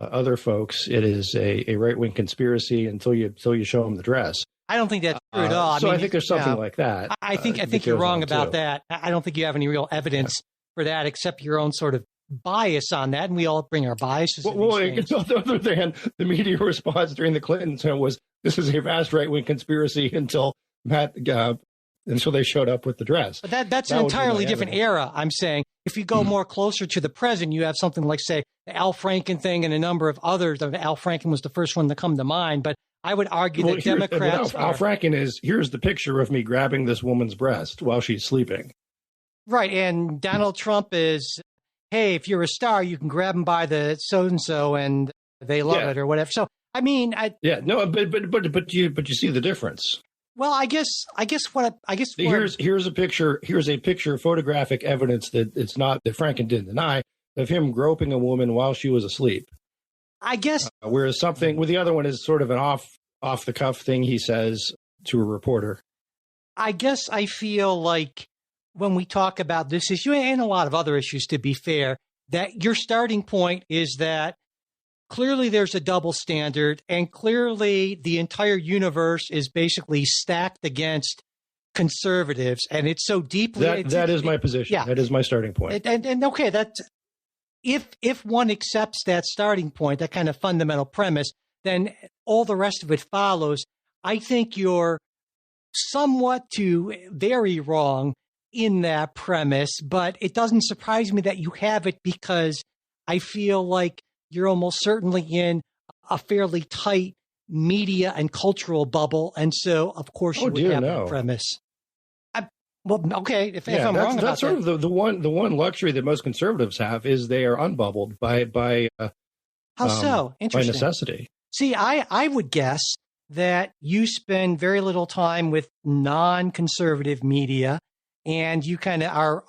Other folks, it is a right-wing conspiracy until you show them the dress. I don't think that's true at all. I think there's something like that. I think you're wrong about that. I don't think you have any real evidence for that, except your own sort of bias on that, and we all bring our biases. Well, other than the media response during the Clintons was, this is a vast right-wing conspiracy until they showed up with the dress. But that's an entirely different era, I'm saying. If you go more closer to the present, you have something like, say, the Al Franken thing and a number of others. Al Franken was the first one to come to mind, but I would argue that Democrats... Al Franken is, here's the picture of me grabbing this woman's breast while she's sleeping. Right, and Donald Trump is, hey, if you're a star, you can grab them by the so-and-so and they love it or whatever. So, I mean... but you see the difference. Well, here's a picture, photographic evidence that Franken didn't deny, of him groping a woman while she was asleep. I guess. Whereas the other one is sort of an off the cuff thing he says to a reporter. I guess I feel like when we talk about this issue and a lot of other issues, to be fair, that your starting point is that clearly there's a double standard, and clearly the entire universe is basically stacked against conservatives, and it's so deeply... That is my position. Yeah. That is my starting point. And okay, that's... If one accepts that starting point, that kind of fundamental premise, then all the rest of it follows. I think you're somewhat to very wrong in that premise, but it doesn't surprise me that you have it, because I feel like you're almost certainly in a fairly tight media and cultural bubble. And so, of course, you would have that premise. Well, okay, if I'm wrong about that's sort of the one luxury that most conservatives have is they are unbubbled by how so? Interesting. By necessity. See, I would guess that you spend very little time with non-conservative media, and you kind of are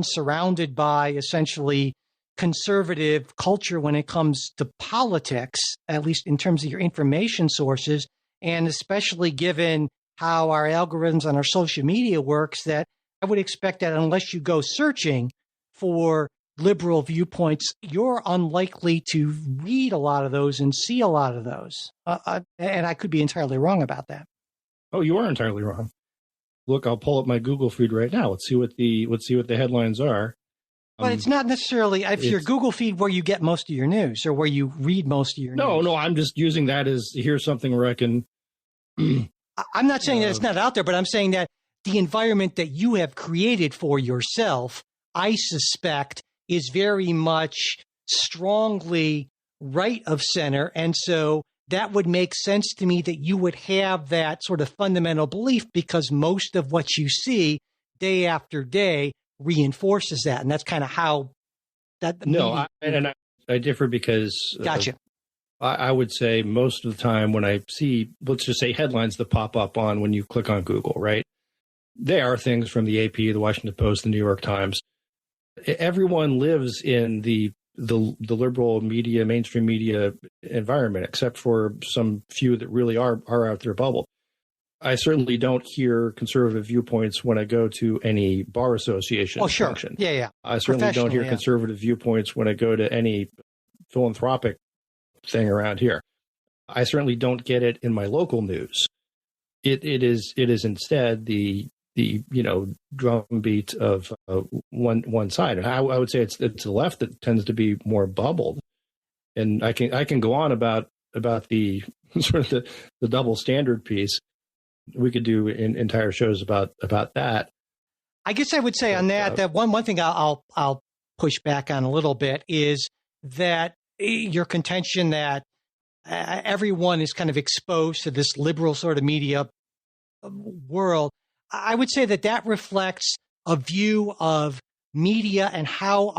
surrounded by essentially conservative culture when it comes to politics, at least in terms of your information sources, and especially given how our algorithms on our social media works, that I would expect that unless you go searching for liberal viewpoints, you're unlikely to read a lot of those and see a lot of those. And I could be entirely wrong about that. Oh, you are entirely wrong. Look, I'll pull up my Google feed right now. Let's see what the headlines are. But it's not necessarily your Google feed where you get most of your news or where you read most of your news. No, I'm just using that as here's something where I can. I'm not saying that it's not out there, but I'm saying that the environment that you have created for yourself, I suspect, is very much strongly right of center. And so that would make sense to me that you would have that sort of fundamental belief, because most of what you see day after day reinforces that. And that's kind of how that. No, I differ because. Gotcha. I would say most of the time when I see, let's just say, headlines that pop up on when you click on Google, right? They are things from the AP, the Washington Post, the New York Times. Everyone lives in the liberal media, mainstream media environment, except for some few that really are out there bubbled. I certainly don't hear conservative viewpoints when I go to any bar association function. Yeah. I certainly don't hear conservative viewpoints when I go to any philanthropic thing around here. I certainly don't get it in my local news. It is instead the drumbeat of one side. And I would say it's the left that tends to be more bubbled. And I can go on about the sort of the double standard piece. We could do entire shows about that. I guess I would say on that one thing I'll push back on a little bit is that your contention that everyone is kind of exposed to this liberal sort of media world. I would say that reflects a view of media and how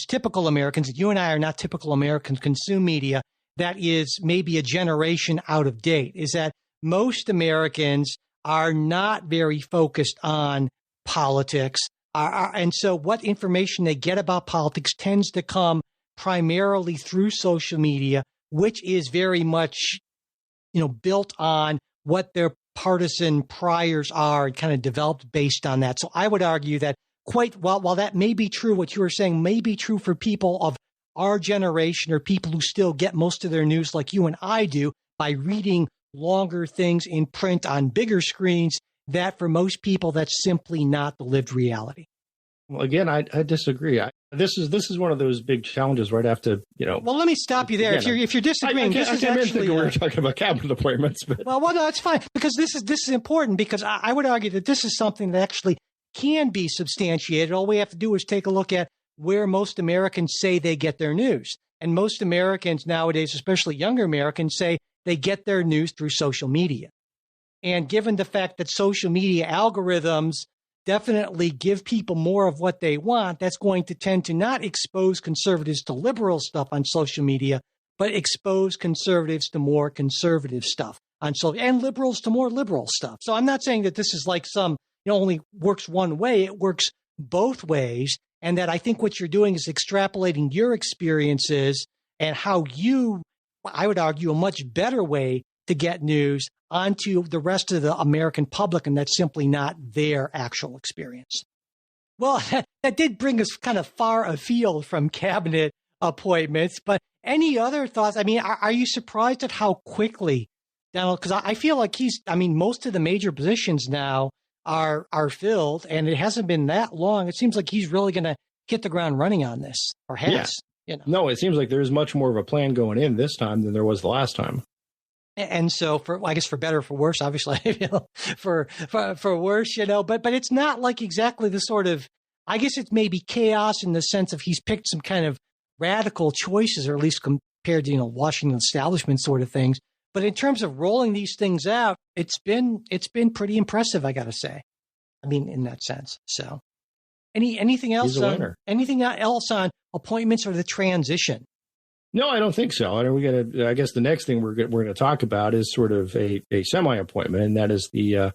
typical Americans, you and I are not typical Americans, consume media that is maybe a generation out of date. Is that most Americans are not very focused on politics. And so what information they get about politics tends to come primarily through social media, which is very much, built on what their partisan priors are and kind of developed based on that. So I would argue that while that may be true, what you were saying may be true for people of our generation or people who still get most of their news like you and I do by reading longer things in print on bigger screens, that for most people, that's simply not the lived reality. Well, again, I disagree. This is one of those big challenges right after, Well, let me stop you there. Again, if you're disagreeing, I didn't think we were talking about cabinet appointments. But. Well, no, it's fine, because this is important, because I would argue that this is something that actually can be substantiated. All we have to do is take a look at where most Americans say they get their news. And most Americans nowadays, especially younger Americans, say they get their news through social media. And given the fact that social media algorithms definitely give people more of what they want, that's going to tend to not expose conservatives to liberal stuff on social media, but expose conservatives to more conservative stuff on social, and liberals to more liberal stuff. So I'm not saying that this is like only works one way. It works both ways. And that I think what you're doing is extrapolating your experiences and how I would argue, a much better way to get news onto the rest of the American public, and that's simply not their actual experience. Well, that did bring us kind of far afield from cabinet appointments, but any other thoughts? I mean, are you surprised at how quickly, Donald, because I feel like most of the major positions now are filled, and it hasn't been that long. It seems like he's really going to hit the ground running on this, or has. Yeah. No, it seems like there's much more of a plan going in this time than there was the last time. And so, I guess for better or for worse, obviously, for worse, but it's not like exactly the sort of, I guess it's maybe chaos in the sense of he's picked some kind of radical choices, or at least compared to, Washington establishment sort of things. But in terms of rolling these things out, it's been pretty impressive, I got to say. I mean, in that sense. So anything else? He's a winner. Anything else on appointments or the transition? No, I don't think so. And I guess the next thing we're going to talk about is sort of a semi-appointment, and that is the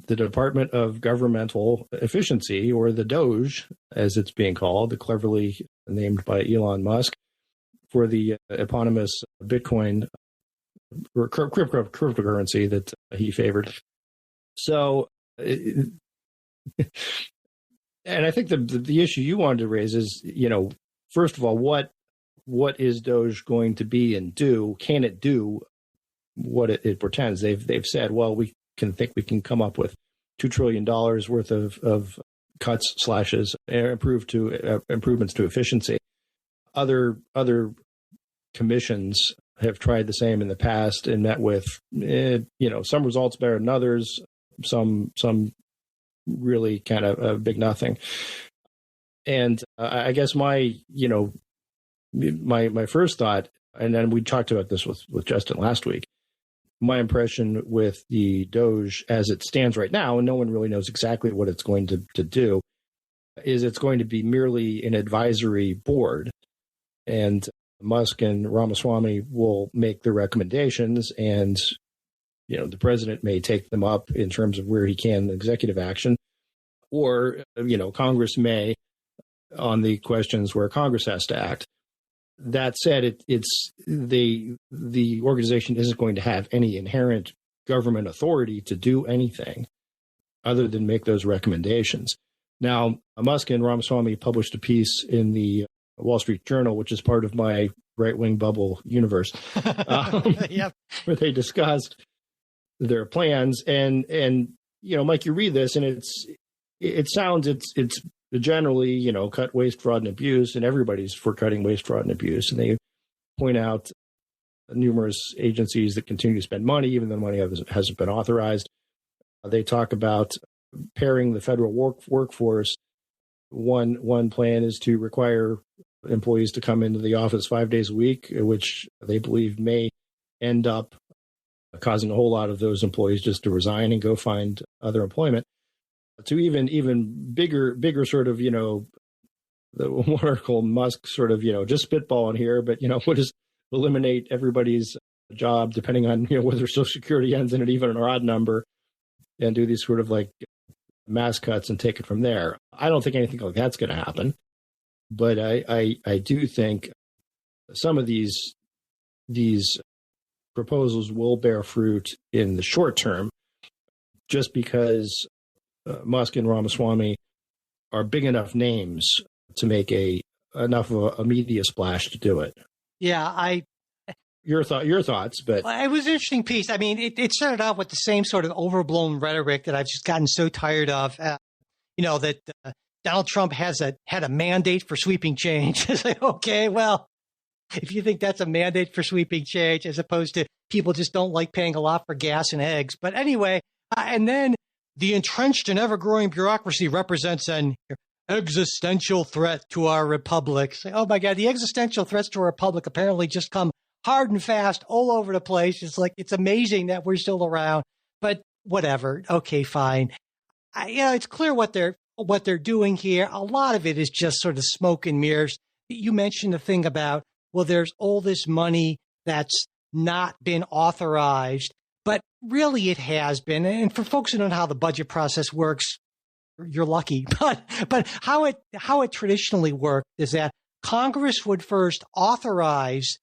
Department of Governmental Efficiency, or the DOGE, as it's being called, cleverly named by Elon Musk, for the eponymous Bitcoin or cryptocurrency that he favored. So, and I think the issue you wanted to raise is, first of all, what is Doge going to be and do? Can it do what it pretends? They've said, well, we can come up with $2 trillion worth of cuts, slashes, improvements to efficiency. Other commissions have tried the same in the past and met with, some results better than others, some really kind of big nothing. And I guess my first thought, and then we talked about this with Justin last week, my impression with the DOGE as it stands right now, and no one really knows exactly what it's going to do, is it's going to be merely an advisory board. And Musk and Ramaswamy will make the recommendations, and the president may take them up in terms of where he can executive action, or Congress may on the questions where Congress has to act. That said, it's the organization isn't going to have any inherent government authority to do anything other than make those recommendations. Now, Musk and Ramaswamy published a piece in the Wall Street Journal, which is part of my right-wing bubble universe, Yep. where they discussed their plans. And Mike, you read this, and it sounds it's generally, cut waste, fraud, and abuse, and everybody's for cutting waste, fraud, and abuse. And they point out numerous agencies that continue to spend money, even though money hasn't been authorized. They talk about pairing the federal workforce. One plan is to require employees to come into the office 5 days a week, which they believe may end up causing a whole lot of those employees just to resign and go find other employment. To even bigger sort of, the one article, Musk sort of, just spitballing here, but, we'll just eliminate everybody's job, depending on whether Social Security ends in an even or odd number, and do these sort of like mass cuts and take it from there. I don't think anything like that's going to happen, but I do think some of these proposals will bear fruit in the short term, just because Musk and Ramaswamy are big enough names to make enough of a media splash to do it. Yeah, Your thoughts, but it was an interesting piece. I mean, it started out with the same sort of overblown rhetoric that I've just gotten so tired of. That Donald Trump had a mandate for sweeping change. It's like, okay, well, if you think that's a mandate for sweeping change, as opposed to people just don't like paying a lot for gas and eggs. But anyway, and then the entrenched and ever-growing bureaucracy represents an existential threat to our republic. Say, oh my God, the existential threats to our republic apparently just come hard and fast all over the place. It's like, it's amazing that we're still around, but whatever. Okay, fine. It's clear what they're doing here. A lot of it is just sort of smoke and mirrors. You mentioned the thing about, well, there's all this money that's not been authorized, but really it has been. And for folks who don't know how the budget process works, you're lucky. But how it traditionally worked is that Congress would first authorize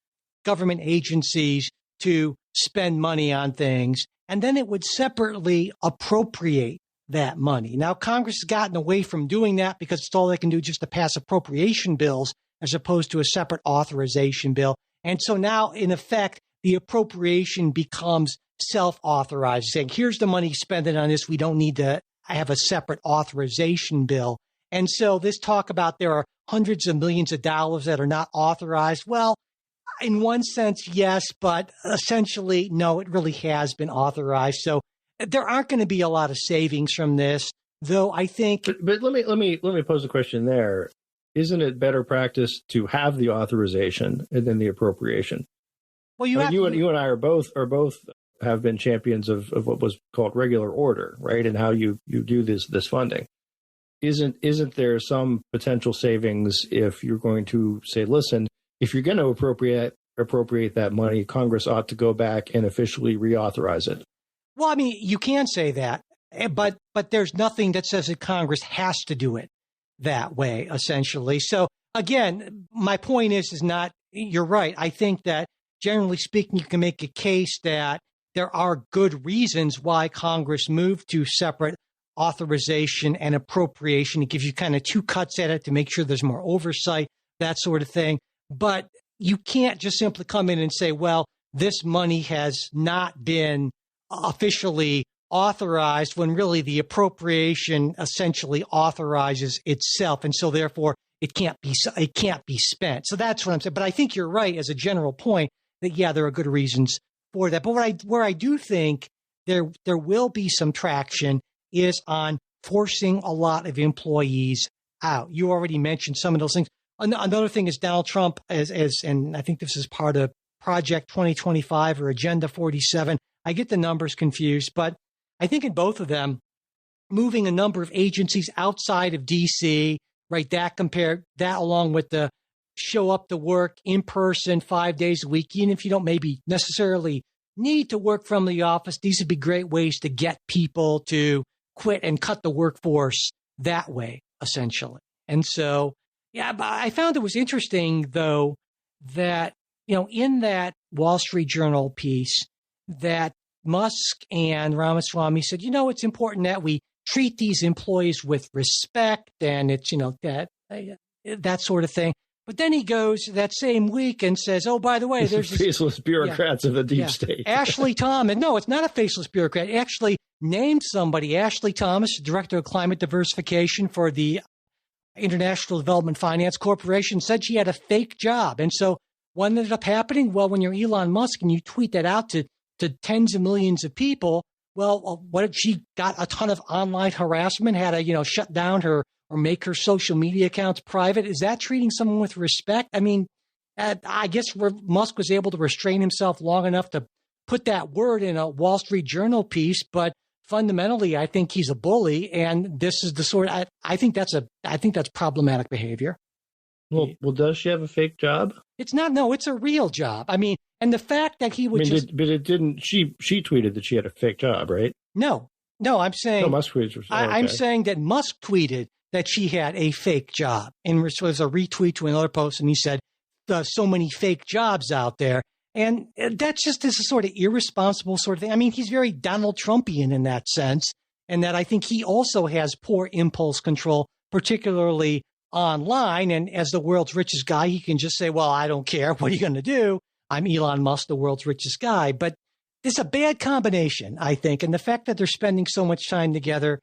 government agencies to spend money on things, and then it would separately appropriate that money. Now, Congress has gotten away from doing that because it's all they can do just to pass appropriation bills as opposed to a separate authorization bill. And so now, in effect, the appropriation becomes self-authorized, saying, here's the money spending on this. We don't need to have a separate authorization bill. And so this talk about there are hundreds of millions of dollars that are not authorized. Well, in one sense, yes, but essentially, no, it really has been authorized. So there aren't going to be a lot of savings from this, though I think. But let me pose a question there. Isn't it better practice to have the authorization and then the appropriation? Well, you and I are both have been champions of what was called regular order, right? And how you do this funding. Isn't there some potential savings if you're going to say, listen, if you're going to appropriate that money, Congress ought to go back and officially reauthorize it? Well, I mean, you can say that, but there's nothing that says that Congress has to do it that way, essentially. So again, my point is not, you're right. I think that generally speaking, you can make a case that there are good reasons why Congress moved to separate authorization and appropriation. It gives you kind of two cuts at it to make sure there's more oversight, that sort of thing. But you can't just simply come in and say, well, this money has not been officially authorized, when really the appropriation essentially authorizes itself. And so therefore it can't be spent. So that's what I'm saying. But I think you're right as a general point that, yeah, there are good reasons for that. But where I do think there will be some traction is on forcing a lot of employees out. You already mentioned some of those things. Another thing is Donald Trump, and I think this is part of Project 2025 or Agenda 47. I get the numbers confused, but I think in both of them, moving a number of agencies outside of D.C., right, that along with the show up to work in person 5 days a week, even if you don't maybe necessarily need to work from the office, these would be great ways to get people to quit and cut the workforce that way, essentially. And so, yeah, but I found it was interesting, though, that, in that Wall Street Journal piece, that Musk and Ramaswamy said, it's important that we treat these employees with respect, and it's, that sort of thing. But then he goes that same week and says, oh, by the way, there's this faceless bureaucrats of the deep state. Ashley Thomas. No, it's not a faceless bureaucrat. It actually named somebody, Ashley Thomas, Director of Climate Diversification for the International Development Finance Corporation, said she had a fake job. And so what ended up happening? Well, when you're Elon Musk and you tweet that out to tens of millions of people, well, what did she got a ton of online harassment, had to, shut down her or make her social media accounts private. Is that treating someone with respect? I mean, I guess Musk was able to restrain himself long enough to put that word in a Wall Street Journal piece, but fundamentally, I think he's a bully, and this is the sort. I think that's problematic behavior. Well, does she have a fake job? It's not. No, it's a real job. I mean, And the fact that he would but it didn't. She tweeted that she had a fake job, right? No, I'm saying no, Musk tweeted. I'm saying that Musk tweeted that she had a fake job, and it was a retweet to another post, and he said, "So many fake jobs out there." And that's just this sort of irresponsible sort of thing. I mean, he's very Donald Trumpian in that sense, and that I think he also has poor impulse control, particularly online. And as the world's richest guy, he can just say, well, I don't care. What are you going to do? I'm Elon Musk, the world's richest guy. But it's a bad combination, I think. And the fact that they're spending so much time together,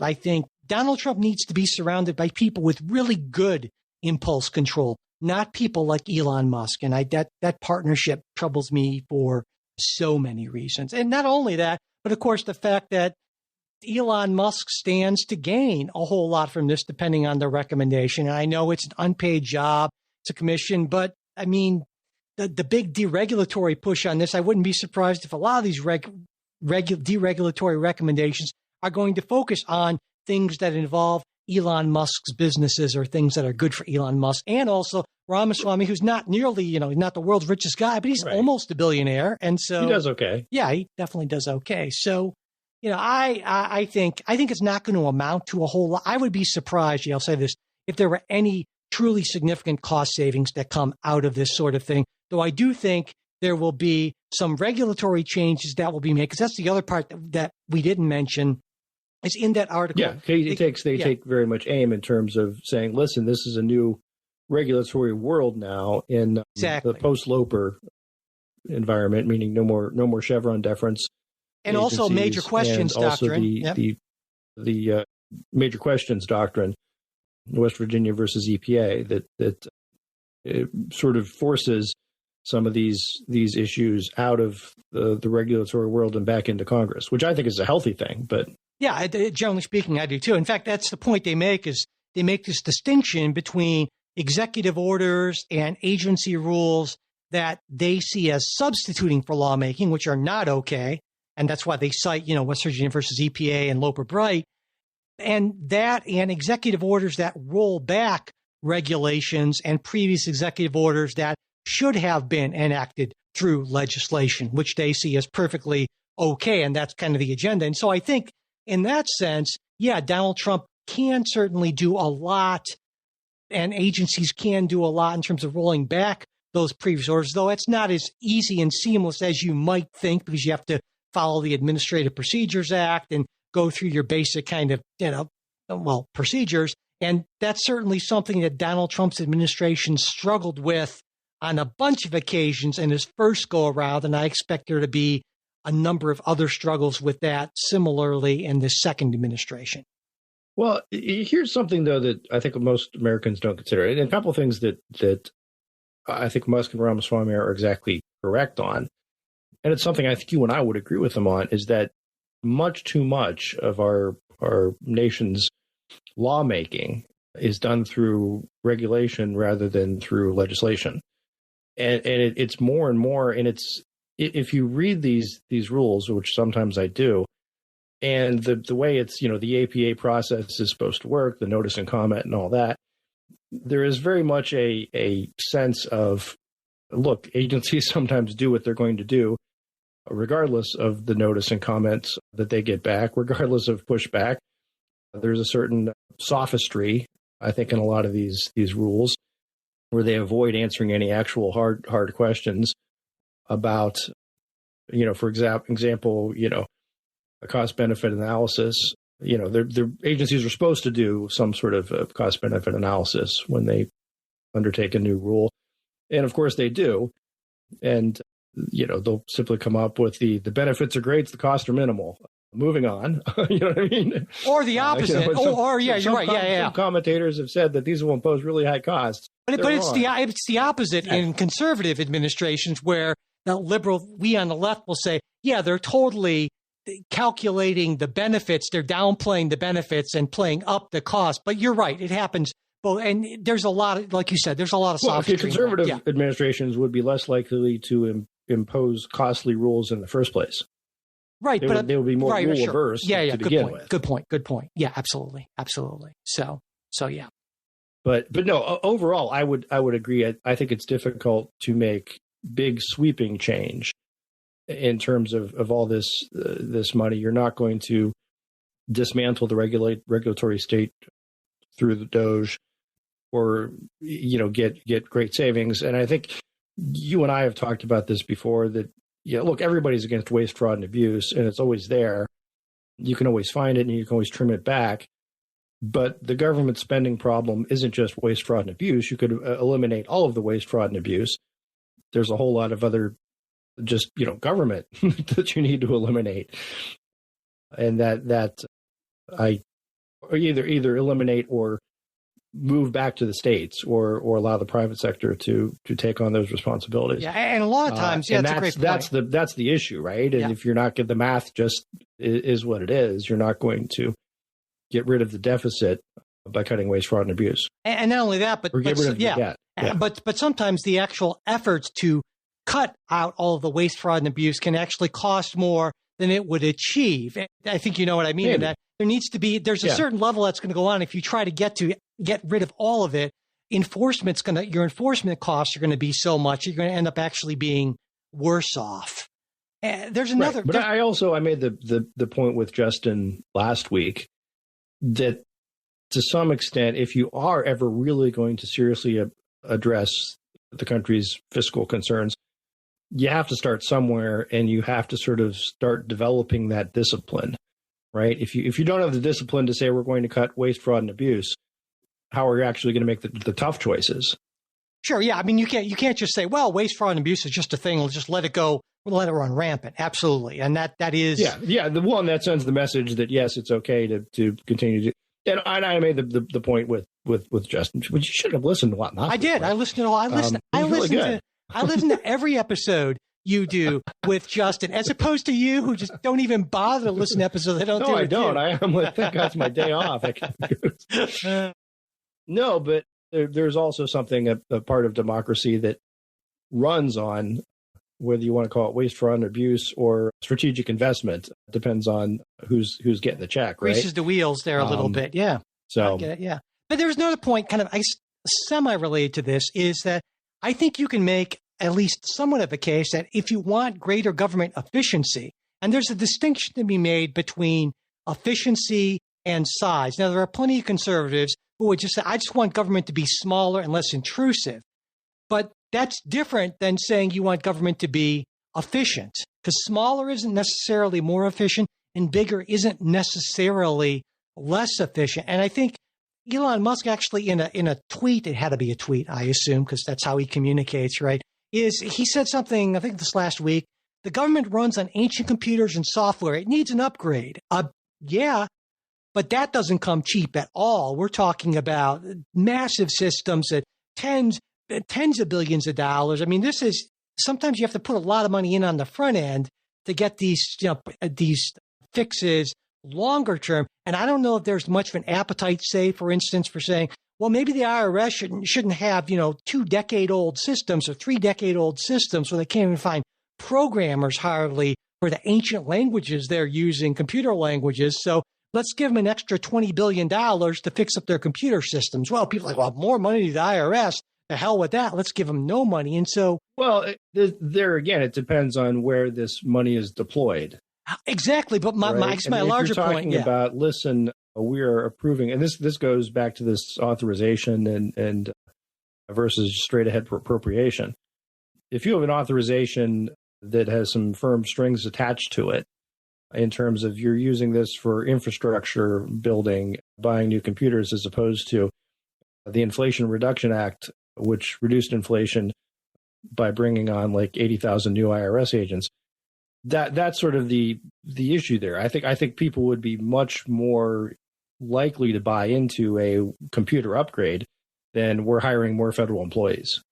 I think Donald Trump needs to be surrounded by people with really good impulse control, not people like Elon Musk. And that partnership troubles me for so many reasons. And not only that, but of course, the fact that Elon Musk stands to gain a whole lot from this, depending on the recommendation. And I know it's an unpaid job, it's a commission, but I mean, the big deregulatory push on this, I wouldn't be surprised if a lot of these deregulatory recommendations are going to focus on things that involve Elon Musk's businesses or things that are good for Elon Musk. And also Ramaswamy, who's not nearly, not the world's richest guy, but he's almost a billionaire. And so he does okay. Yeah, he definitely does okay. So, I think it's not going to amount to a whole lot. I would be surprised, I'll say this, if there were any truly significant cost savings that come out of this sort of thing. Though I do think there will be some regulatory changes that will be made, because that's the other part that we didn't mention. Is in that article. Yeah, they take very much aim in terms of saying, listen, this is a new regulatory world now in the post-Loper environment, meaning no more Chevron deference. And also major questions doctrine. The major questions doctrine, West Virginia versus EPA, that it sort of forces some of these issues out of the regulatory world and back into Congress, which I think is a healthy thing. But yeah, generally speaking, I do too. In fact, that's the point they make, is they make this distinction between executive orders and agency rules that they see as substituting for lawmaking, which are not okay. And that's why they cite, West Virginia versus EPA and Loper Bright. And executive orders that roll back regulations and previous executive orders that should have been enacted through legislation, which they see as perfectly okay. And that's kind of the agenda. And so I think in that sense, yeah, Donald Trump can certainly do a lot, and agencies can do a lot in terms of rolling back those previous orders, though it's not as easy and seamless as you might think, because you have to follow the Administrative Procedures Act and go through your basic kind of, procedures. And that's certainly something that Donald Trump's administration struggled with on a bunch of occasions in his first go around. And I expect there to be a number of other struggles with that similarly in the second administration. Well, here's something, though, that I think most Americans don't consider. And a couple of things that I think Musk and Ramaswamy are exactly correct on. And it's something I think you and I would agree with them on, is that much too much of our nation's lawmaking is done through regulation rather than through legislation. And it's more and more, and if you read these rules, which sometimes I do, and the way it's, the APA process is supposed to work, the notice and comment and all that, there is very much a sense of, look, agencies sometimes do what they're going to do, regardless of the notice and comments that they get back, regardless of pushback. There's a certain sophistry, I think, in a lot of these rules, where they avoid answering any actual hard questions about, for example, a cost-benefit analysis. Their agencies are supposed to do some sort of cost-benefit analysis when they undertake a new rule. And of course they do. And, they'll simply come up with the benefits are great, the costs are minimal. Moving on. You know what I mean? Or the opposite. You're right. Some commentators have said that these will impose really high costs. But it's the opposite in conservative administrations, where we on the left will say, yeah, they're totally calculating the benefits. They're downplaying the benefits and playing up the cost. But you're right. It happens. And there's a lot of, like you said, there's a lot of sophistry. Conservative administrations would be less likely to impose costly rules in the first place. Right, they would be more rule averse to begin with. Good point. Yeah, absolutely. So yeah. But no, overall, I would agree. I think it's difficult to make big sweeping change in terms of all this money. You're not going to dismantle the regulatory state through the DOGE or, get great savings. And I think you and I have talked about this before that, look, everybody's against waste, fraud, and abuse, and it's always there. You can always find it and you can always trim it back. But the government spending problem isn't just waste, fraud, and abuse. You could eliminate all of the waste, fraud, and abuse. There's a whole lot of other just, government that you need to eliminate. And that I either eliminate or move back to the states or allow the private sector to take on those responsibilities. Yeah, and a lot of times, that's a great point. That's the issue, right? And if you're not the math just is what it is, you're not going to get rid of the deficit by cutting waste, fraud, and abuse. And not only that, but get rid of the debt. Yeah. But sometimes the actual efforts to cut out all of the waste, fraud, and abuse can actually cost more than it would achieve. I think you know what I mean. In that there needs to be there's a certain level that's going to go on. If you try to get rid of all of it, your enforcement costs are going to be so much you're going to end up actually being worse off. There's another. Right. But I made the point with Justin last week that to some extent, if you are ever really going to seriously address the country's fiscal concerns, you have to start somewhere, and you have to sort of start developing that discipline, right? If you don't have the discipline to say we're going to cut waste, fraud, and abuse, how are you actually going to make the tough choices? Sure, yeah. I mean, you can't just say, well, waste, fraud, and abuse is just a thing. We'll just let it go. We'll let it run rampant. Absolutely, and that is the one that sends the message that yes, it's okay to continue to. And I made the point with Justin, which you should have listened to a lot. I did. Right? I listened to a lot. I listen to every episode you do with Justin, as opposed to you who just don't even bother to listen to episodes. They don't. No, I don't. I'm like, thank God it's my day off. No, but there's also something a part of democracy that runs on whether you want to call it waste, fraud, and abuse or strategic investment. It depends on who's getting the check, right? Greases the wheels there a little bit, yeah. So I get it, yeah. But there's another point, kind of semi-related to this, is that I think you can make at least somewhat of a case that if you want greater government efficiency, and there's a distinction to be made between efficiency and size. Now, there are plenty of conservatives who would just say, I just want government to be smaller and less intrusive. But that's different than saying you want government to be efficient, because smaller isn't necessarily more efficient and bigger isn't necessarily less efficient. And I think Elon Musk actually in a tweet, it had to be a tweet, I assume, because that's how he communicates, right? He said something, I think this last week, the government runs on ancient computers and software. It needs an upgrade. Yeah, but that doesn't come cheap at all. We're talking about massive systems at tens of billions of dollars. I mean, sometimes you have to put a lot of money in on the front end to get these fixes longer term. And I don't know if there's much of an appetite, say, for instance, for saying, well, maybe the IRS shouldn't have, 2-decade-old systems or 3-decade-old systems where they can't even find programmers hardly for the ancient languages they're using, computer languages. So let's give them an extra $20 billion to fix up their computer systems. Well, people are like, well, more money to the IRS. The hell with that. Let's give them no money. And so, well, there again, it depends on where this money is deployed. Exactly. But my larger point about, listen, we are approving, and this goes back to this authorization and versus straight ahead appropriation. If you have an authorization that has some firm strings attached to it, in terms of you're using this for infrastructure building, buying new computers, as opposed to the Inflation Reduction Act, which reduced inflation by bringing on like 80,000 new IRS agents. That's sort of the issue there. I think people would be much more likely to buy into a computer upgrade than we're hiring more federal employees.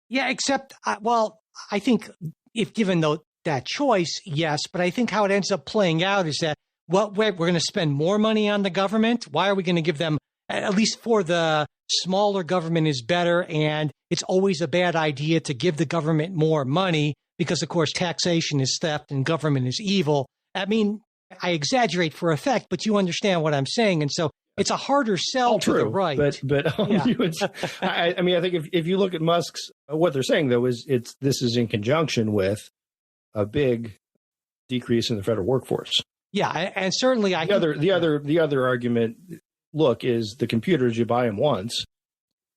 Yeah, except, I think if given that choice, yes. But I think how it ends up playing out is that, we're going to spend more money on the government. Why are we going to give them, at least for the smaller government is better, and it's always a bad idea to give the government more money because, of course, taxation is theft and government is evil. I mean, I exaggerate for effect, but you understand what I'm saying. And so it's a harder sell to the right. But yeah. I think if you look at Musk's What they're saying, though, is this is in conjunction with a big decrease in the federal workforce. Yeah, and certainly the other argument, look, is the computers, you buy them once.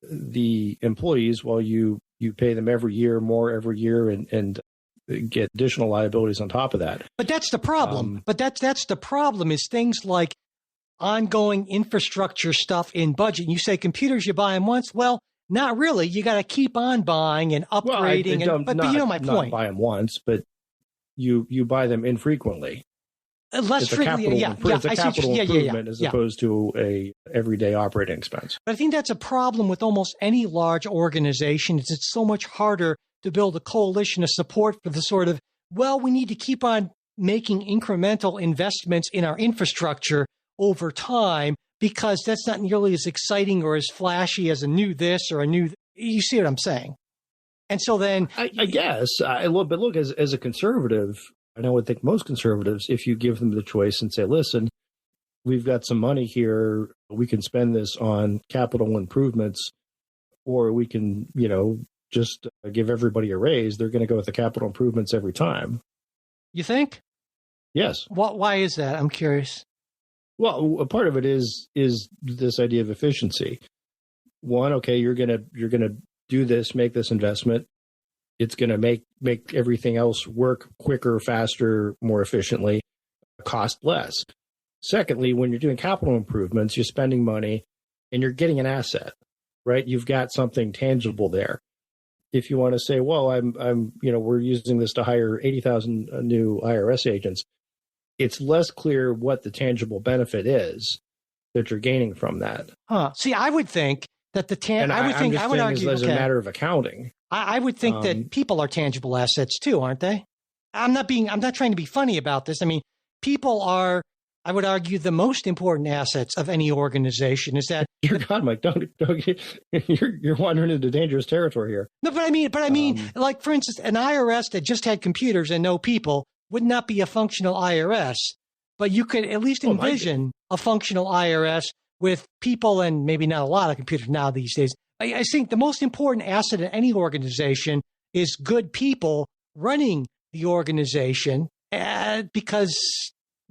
The employees, well, you pay them every year, more every year, and get additional liabilities on top of that. But that's the problem. But that's the problem is things like ongoing infrastructure stuff in budget. And you say computers, you buy them once. Well, not really. You got to keep on buying and upgrading. But you know my point. Not buy them once, but you buy them infrequently. Less frequently, it's a capital improvement as opposed to a everyday operating expense. But I think that's a problem with almost any large organization. It's so much harder to build a coalition of support for the sort of, well, we need to keep on making incremental investments in our infrastructure over time because that's not nearly as exciting or as flashy as a new this or a new. You see what I'm saying? And so then, I guess, but look, as a conservative. I would think most conservatives, if you give them the choice and say, listen, we've got some money here, we can spend this on capital improvements, or we can, just give everybody a raise, they're going to go with the capital improvements every time. You think? Yes. Why is that? I'm curious. Well, a part of it is this idea of efficiency. One, okay, you're going to do this, make this investment. It's going to make everything else work quicker, faster, more efficiently, cost less. Secondly, when you're doing capital improvements, you're spending money and you're getting an asset, right? You've got something tangible there. If you want to say, well, we're using this to hire 80,000 new IRS agents, it's less clear what the tangible benefit is that you're gaining from that. See, I would think that I would argue as a matter of accounting. I would think that people are tangible assets too, aren't they? I'm not trying to be funny about this. I mean, people are, I would argue, the most important assets of any organization. Is that Dear God, Mike, don't you're wandering into dangerous territory here. No, but I mean, like for instance, an IRS that just had computers and no people would not be a functional IRS. But you could at least envision a functional IRS with people and maybe not a lot of computers now these days. I think the most important asset in any organization is good people running the organization because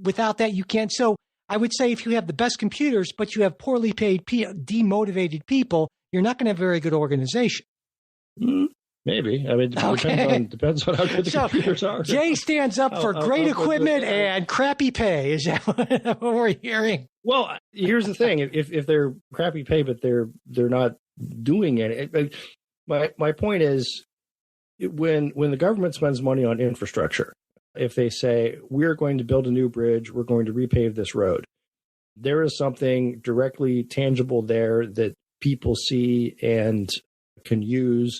without that, you can't. So I would say if you have the best computers, but you have poorly paid, demotivated people, you're not going to have a very good organization. Maybe. I mean, it depends on how good the computers are. Jay stands up for great equipment and crappy pay. Is that what we're hearing? Well, here's the thing. If they're crappy pay, but they're not doing it. My point is when the government spends money on infrastructure, if they say we're going to build a new bridge, we're going to repave this road, there is something directly tangible there that people see and can use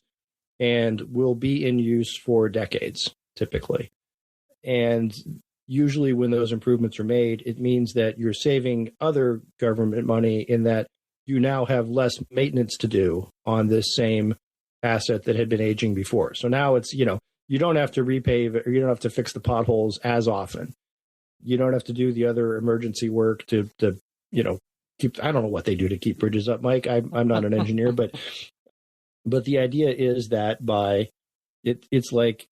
and will be in use for decades, typically. And usually when those improvements are made, it means that you're saving other government money in that you now have less maintenance to do on this same asset that had been aging before. So now it's, you don't have to repave or you don't have to fix the potholes as often. You don't have to do the other emergency work to keep, I don't know what they do to keep bridges up, Mike. I'm not an engineer, but the idea is that it's like,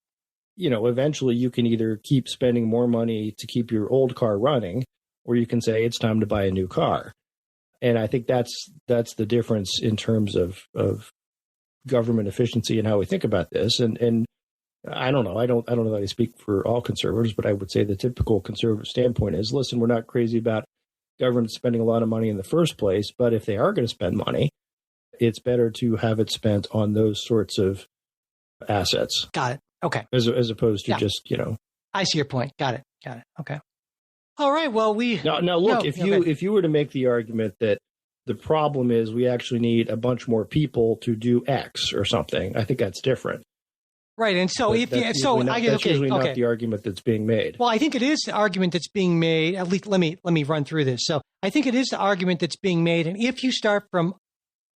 eventually you can either keep spending more money to keep your old car running, or you can say it's time to buy a new car. And I think that's the difference in terms of government efficiency and how we think about this. And I don't know. I don't know that I speak for all conservatives, but I would say the typical conservative standpoint is, listen, we're not crazy about government spending a lot of money in the first place, but if they are going to spend money, it's better to have it spent on those sorts of assets. Got it. Okay. As opposed to just, I see your point. Got it. Okay. All right. Well, now look, if you were to make the argument that the problem is we actually need a bunch more people to do X or something, I think that's different. Right. And so that's usually not the argument that's being made. Well, I think it is the argument that's being made. At least let me run through this. So I think it is the argument that's being made. And if you start from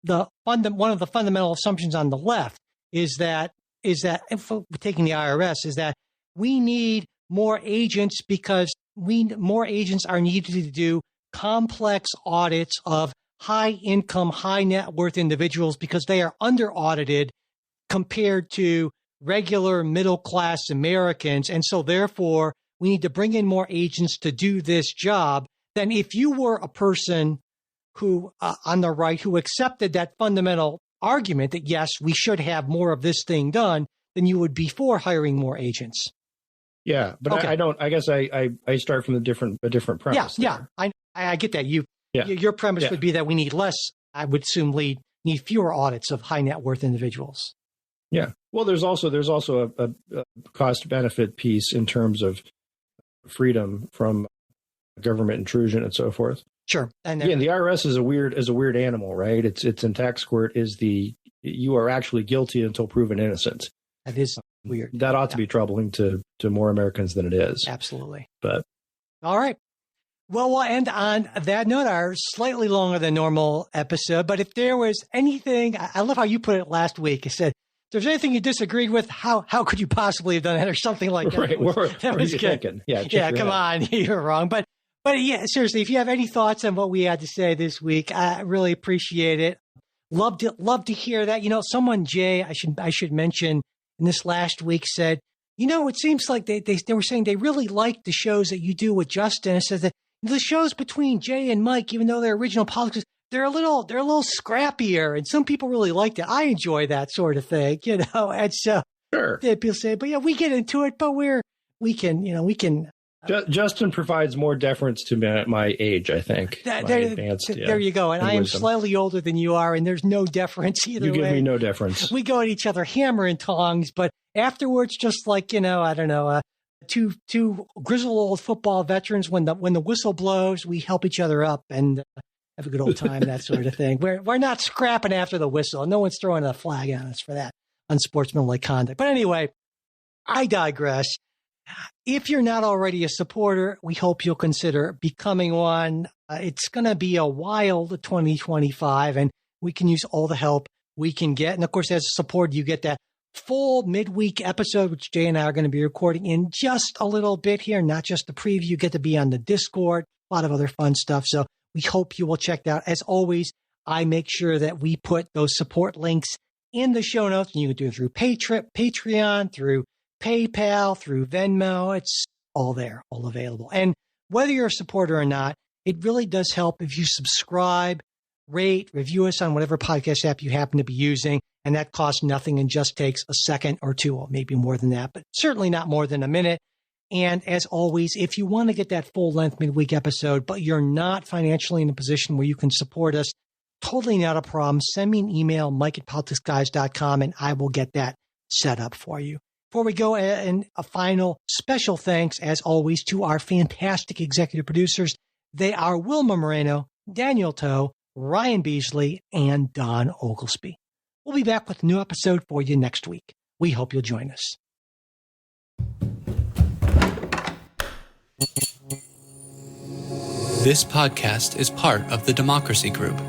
one of the fundamental assumptions on the left is that if we're taking the IRS, is that we need more agents because more agents are needed to do complex audits of high income, high net worth individuals because they are under audited compared to regular middle-class Americans. And so therefore, we need to bring in more agents to do this job than if you were a person who, on the right, who accepted that fundamental argument that, yes, we should have more of this thing done, then you would be for hiring more agents. Yeah, but okay. I guess I start from a different premise. Yeah. I get that. Your premise would be that we need less, I would assume need fewer audits of high net worth individuals. Yeah. Well, there's also a cost benefit piece in terms of freedom from government intrusion and so forth. Sure. And the IRS is a weird animal, right? It's in tax court you are actually guilty until proven innocent. That is weird. That ought to be troubling to more Americans than it is. Absolutely. But all right. Well, we'll end on that note, our slightly longer than normal episode. But if there was anything, I love how you put it last week. You said, if there's anything you disagreed with, how could you possibly have done that or something like that? Right. That was good. Thinking? Yeah, come on. You're wrong. But yeah, seriously, if you have any thoughts on what we had to say this week, I really appreciate it. Love to hear that. Someone, Jay, I should mention in this last week said, it seems like they were saying they really like the shows that you do with Justin. It says that the shows between Jay and Mike, even though they're original politics, they're a little scrappier, and some people really liked it. I enjoy that sort of thing, And so sure, people say, but yeah, we get into it, but we can. Justin provides more deference to my age, I think. There you go. And I am slightly older than you are, and there's no deference either way. You give me no deference. We go at each other hammer and tongs, but afterwards, just like, I don't know, two grizzled old football veterans, when the whistle blows, we help each other up and have a good old time, that sort of thing. We're not scrapping after the whistle. No one's throwing a flag on us for that unsportsmanlike conduct. But anyway, I digress. If you're not already a supporter, we hope you'll consider becoming one. It's going to be a wild 2025, and we can use all the help we can get. And of course, as a supporter, you get that full midweek episode, which Jay and I are going to be recording in just a little bit here, not just the preview. You get to be on the Discord, a lot of other fun stuff. So we hope you will check that out. As always, I make sure that we put those support links in the show notes, and you can do it through Patreon, through PayPal, through Venmo. It's all there, all available. And whether you're a supporter or not, it really does help if you subscribe, rate, review us on whatever podcast app you happen to be using. And that costs nothing and just takes a second or two, or maybe more than that, but certainly not more than a minute. And as always, if you want to get that full length midweek episode, but you're not financially in a position where you can support us, totally not a problem. Send me an email, mike@politicsguys.com, and I will get that set up for you. Before we go, and a final special thanks, as always, to our fantastic executive producers. They are Wilma Moreno, Daniel Toe, Ryan Beasley, and Don Oglesby. We'll be back with a new episode for you next week. We hope you'll join us. This podcast is part of the Democracy Group,